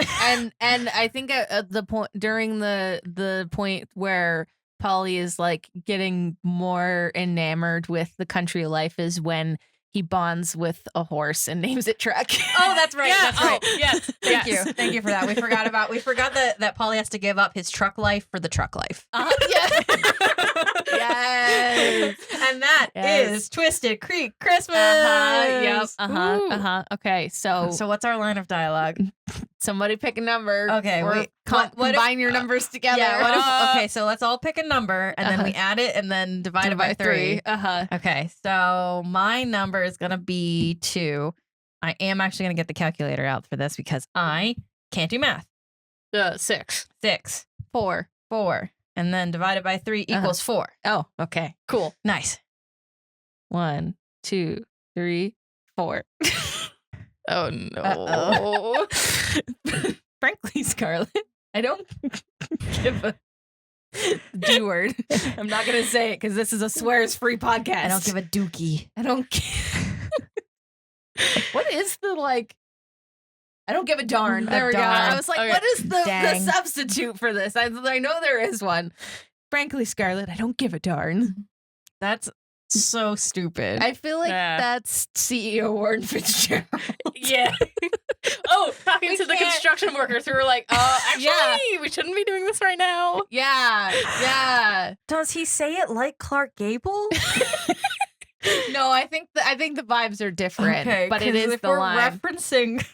D: and I think at the point during the point where Paulie is like getting more enamored with the country life is when he bonds with a horse and names it Truck.
B: Oh, that's right.
C: Yeah.
B: That's right.
C: Oh, yes.
B: Thank you for that. We forgot that Paulie has to give up his truck life for the truck life.
C: Yes.
D: Yes.
B: And that
D: Yes.
B: is Twisted Creek Christmas.
D: Yep.
B: Ooh.
D: Okay, so
B: So what's our line of dialogue?
D: somebody pick a number.
B: Okay,
D: or
B: wait. What if-
D: combine your numbers together.
B: Yeah. What if, okay, so let's all pick a number and then we add it and then divide it by 3. Okay, so my number is gonna be 2. I am actually gonna get the calculator out for this because I can't do math.
C: 6.
B: 6,
D: 4.
B: 4, and then divided by 3 equals 4.
D: Oh, okay.
C: Cool.
B: Nice.
D: 1, 2, 3, 4.
C: Oh no.
B: Uh-oh.
D: Frankly, Scarlett, I don't give a D word. I'm not gonna say it because this is a swears-free podcast.
B: I don't give a dookie.
D: I don't care. What is the like? I don't give a darn. There we go.
B: darn.
D: I was like,
C: Okay.
D: what is the
B: Dang.
D: substitute for this? I know there is one. Frankly, Scarlett, I don't give a darn.
B: That's so stupid.
D: I feel like
C: Yeah.
D: that's CEO Warren Fitzgerald.
C: Yeah. Oh, talking
D: We
C: to the
D: can't-
C: construction workers who were like, actually,
D: Yeah.
C: we shouldn't be doing this right now.
D: Yeah.
B: Does he say it like Clark Gable?
D: No, I think the vibes are different. But it
B: 'cause
D: is
B: if
D: the
B: we're
D: line.
B: referencing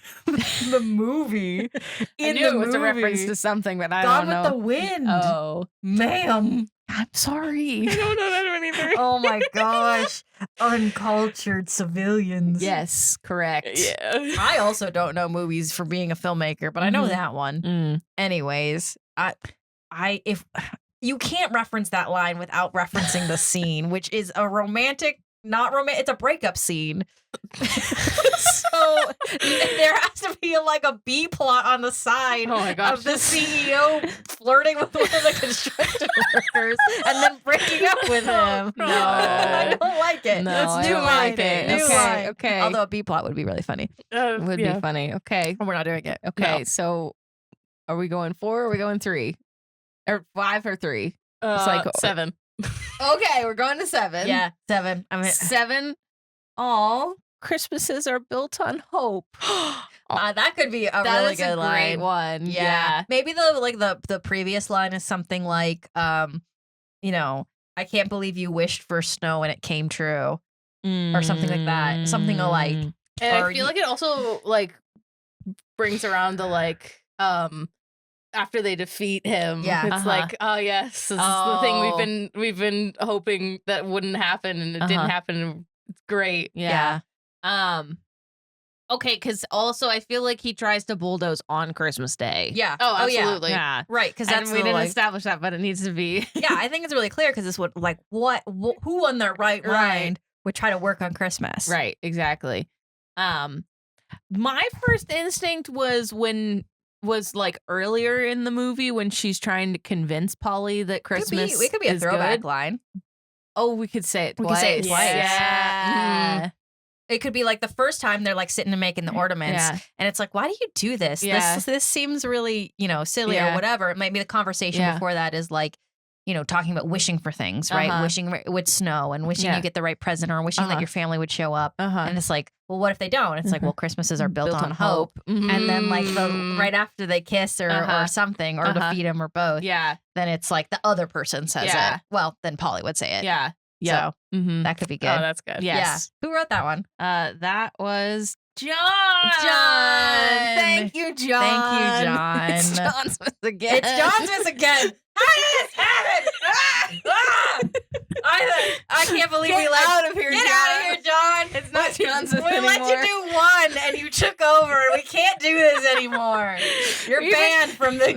B: the movie.
D: I
B: In
D: knew
B: the
D: it was a reference
B: movie,
D: to something, but I
B: Gone
D: don't
B: with
D: know.
B: the Wind.
D: Oh,
B: Ma'am.
D: I'm sorry.
C: I don't know that one either.
B: Oh my gosh. Uncultured civilians.
D: Yes, correct.
C: Yeah.
B: I also don't know movies for being a filmmaker, but I know
D: Mhm.
B: that one.
D: Mm.
B: Anyways, if you can't reference that line without referencing the scene, which is a romantic, not romantic, it's a breakup scene. So there has to be like a B plot on the side
C: Oh my gosh.
B: of the CEO flirting with one of the construction workers and then breaking up with him.
C: No.
B: I don't like it.
D: No,
B: That's
D: I
B: new
D: don't
B: line.
D: like it.
B: New
D: Okay,
B: line.
D: okay.
B: Although a B plot would be really funny.
D: Would
C: yeah.
D: be funny. Okay.
B: We're not doing it.
D: Okay. So are we going 4 or are we going 3? Or 5 or 3? like-
C: 7.
D: Okay, we're going to 7.
B: Yeah, 7. I mean,
D: 7. All Christmases are built on hope.
B: that could be a
D: That
B: really
D: is
B: good
D: a great
B: line.
D: one.
B: Yeah. Maybe the previous line is something like, you know, I can't believe you wished for snow and it came true. Or something like that. Something alike.
D: Mm.
C: And
B: Or
C: I feel
B: you-
C: like it also like brings around the like after they defeat him.
B: Yeah.
C: It's like, oh yes, this is the thing we've been hoping that wouldn't happen and it didn't happen. And it's great.
D: Yeah. Okay, because also I feel like he tries to bulldoze on Christmas Day.
B: Yeah.
C: Oh,
B: yeah.
C: absolutely.
D: Yeah.
B: Right, because
D: And
B: that's
D: we
B: the,
D: didn't
B: like,
D: establish that, but it needs to be.
B: yeah, I think it's really clear because this would like who on their right
D: Right.
B: mind would try to work on Christmas.
D: Right, exactly. My first instinct was like earlier in the movie when she's trying to convince Paulie that Christmas
B: It could be a
D: is
B: throwback
D: good.
B: line.
D: Oh, we could say it
B: We
D: twice.
B: could say it twice.
D: Yeah.
B: It could be like the first time they're like sitting and making the ornaments,
D: Yeah.
B: and it's like, why do you do this?
D: Yeah.
B: This seems really, silly
D: Yeah.
B: or whatever. Maybe the conversation
D: Yeah.
B: before that is like, talking about wishing for things, right?
D: Uh-huh.
B: Wishing it would snow and wishing
D: Yeah.
B: you get the right present or wishing that
D: Uh-huh.
B: your family would show up.
D: Uh-huh.
B: And it's like, well, what if they don't? It's like, well, Christmases are built, on hope.
D: Mhm.
B: And then like the right after they kiss or
D: Uh-huh.
B: something or
D: Uh-huh.
B: defeat him or both,
D: Yeah.
B: then it's like the other person says
D: Yeah.
B: it. Well, then Paulie would say it.
D: Yeah.
B: So
D: Mm-hmm.
B: that could be good.
C: Oh, that's good.
D: Yes.
B: Yeah. Who wrote that one?
D: That was John.
B: John.
D: Thank you, John.
B: Thank you, John.
D: It's John Smith again.
B: It's John Smith again. I just have it. I can't believe
D: Get
B: we let
D: out of here,
B: Get
D: John.
B: out of here, John.
D: It's not John Smith
B: We
D: anymore.
B: let you do one, and you took over. We can't do this anymore. You're
D: Even-
B: banned from the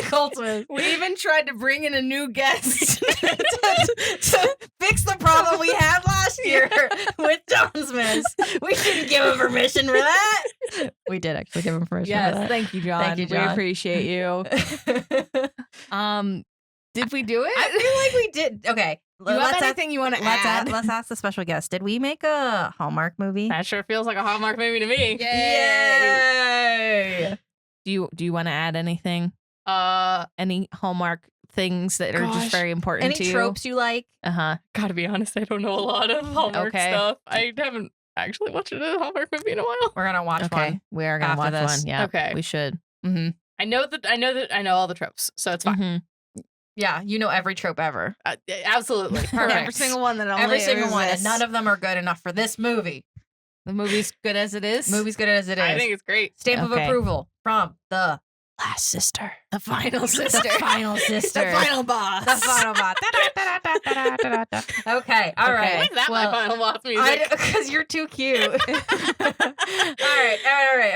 B: Coltsmas.
D: We even tried to bring in a new guest.
B: to fix the problem we had last year with John Smith. We didn't give him permission for that. We did actually give him permission for
D: Yes,
B: that.
D: thank you, John.
B: Thank you,
D: We
B: John.
D: appreciate you. Did we do it?
B: I feel like we did. Okay.
D: Do you have anything you want to add?
B: Let's ask the special guest. Did we make a Hallmark movie?
C: That sure feels like a Hallmark movie to me.
B: Yay!
D: Do you want to add anything? Any Hallmark things that are
C: Gosh.
D: just very important
B: Any
D: to you?
B: tropes you like?
D: Uh-huh.
C: Gotta be honest, I don't know a lot of Hallmark
D: Okay.
C: stuff. I haven't actually watched a Hallmark movie in a while.
B: We're gonna watch
D: Okay.
B: one.
D: We are gonna
B: after
D: watch
B: this.
D: one. Yeah.
C: Okay.
D: We should.
B: Mm-hmm.
C: I know all the tropes, so it's fine.
D: Mhm.
B: Yeah, you know every trope ever.
C: Absolutely.
B: Perfect.
D: Every single one that only
B: Every single one, and
D: exists.
B: none of them are good enough for this movie.
D: The movie's good as it is.
B: Movie's good as it is.
C: I think it's great.
B: Stamp of
D: Okay.
B: approval from the
D: Last Sister.
A: The final
B: the
A: sister.
B: final sister.
A: The final boss.
B: The final boss. Okay, all right.
C: Why is that
D: Well,
C: my final boss music?
B: Because you're too cute. all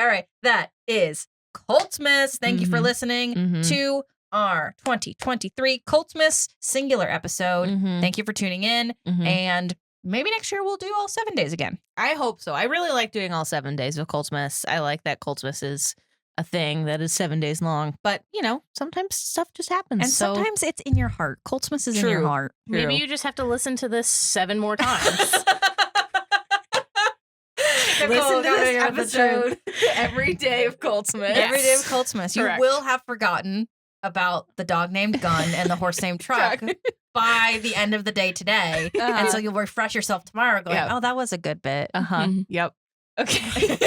B: right. That is Coltsmas. Thank you for
D: Mhm.
B: listening
D: Mhm.
B: to our 2023 Coltsmas singular episode.
D: Mhm.
B: Thank you for tuning in.
D: Mhm.
B: And maybe next year we'll do all 7 days again.
D: I hope so. I really like doing all 7 days of Coltsmas. I like that Coltsmas is a thing that is 7 days long. But, sometimes stuff just happens.
B: And
D: so
B: sometimes it's in your heart. Coltsmas is in your
D: True.
B: heart.
C: Maybe you just have to listen to this 7 more times.
B: Listen to this episode
A: every day of Coltsmas.
B: every day of Coltsmas. You
C: Correct.
B: will have forgotten about the dog named Gun and the horse named Truck by the end of the day today. And so you'll refresh yourself tomorrow going,
D: Yeah.
B: oh, that was a good bit.
D: Uh-huh.
C: Mhm.
D: Yep.
A: Okay.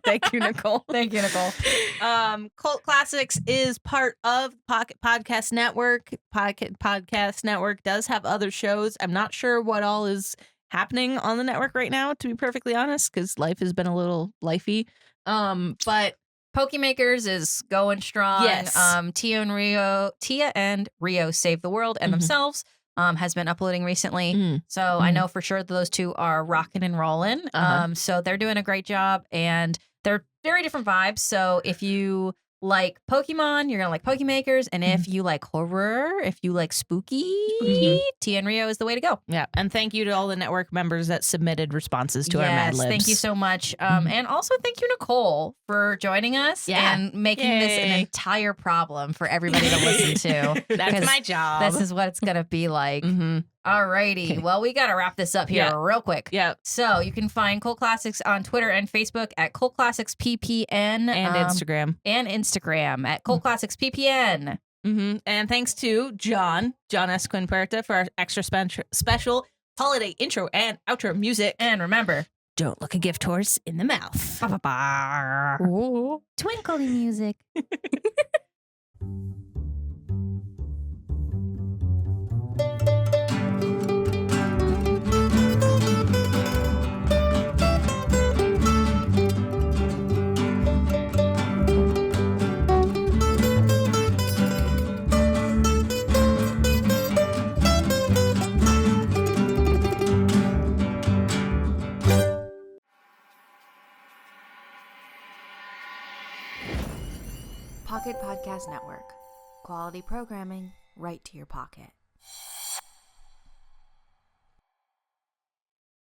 A: Thank you, Nicole.
B: Thank you, Nicole.
D: Cult Classics is part of Pocket Podcast Network. Pocket Podcast Network does have other shows. I'm not sure what all is happening on the network right now, to be perfectly honest, because life has been a little lifey. But
B: Pokemakers is going strong.
D: Yes.
B: Tia and Rio Save the World and
D: Mhm.
B: themselves has been uploading recently.
D: Mm.
B: So I
D: Mhm.
B: know for sure that those two are rocking and rolling.
D: Uh-huh.
B: So they're doing a great job and they're very different vibes. So if you like Pokemon, you're going to like Pokemakers. And if you like horror, if you like spooky, Tia and Rio is the way to go.
D: yeah, and thank you to all the network members that submitted responses to our Mad Libs.
B: Thank you so much.
D: Mhm.
B: And also thank you, Nicole, for joining us
D: Yeah.
B: and making this an
D: Yay.
B: entire problem for everybody to listen to.
C: That's
B: 'Cause
C: my job.
B: This is what it's going to be like.
D: Mhm.
B: Alrighty.
D: Okay.
B: Well, we got to wrap this up here
D: Yeah.
B: real quick.
D: Yeah,
B: So you can find Cult Classics on Twitter and Facebook at Cult Classics PPN
D: and Instagram.
B: and Instagram at Cult Classics PPN.
D: And thanks to John S. Quinpuerta for our extra special holiday intro and outro music.
B: And remember,
D: Don't look a gift horse in the mouth.
B: ba-ba-ba. Twinkly music.
E: Pocket Podcast Network. Quality programming right to your pocket.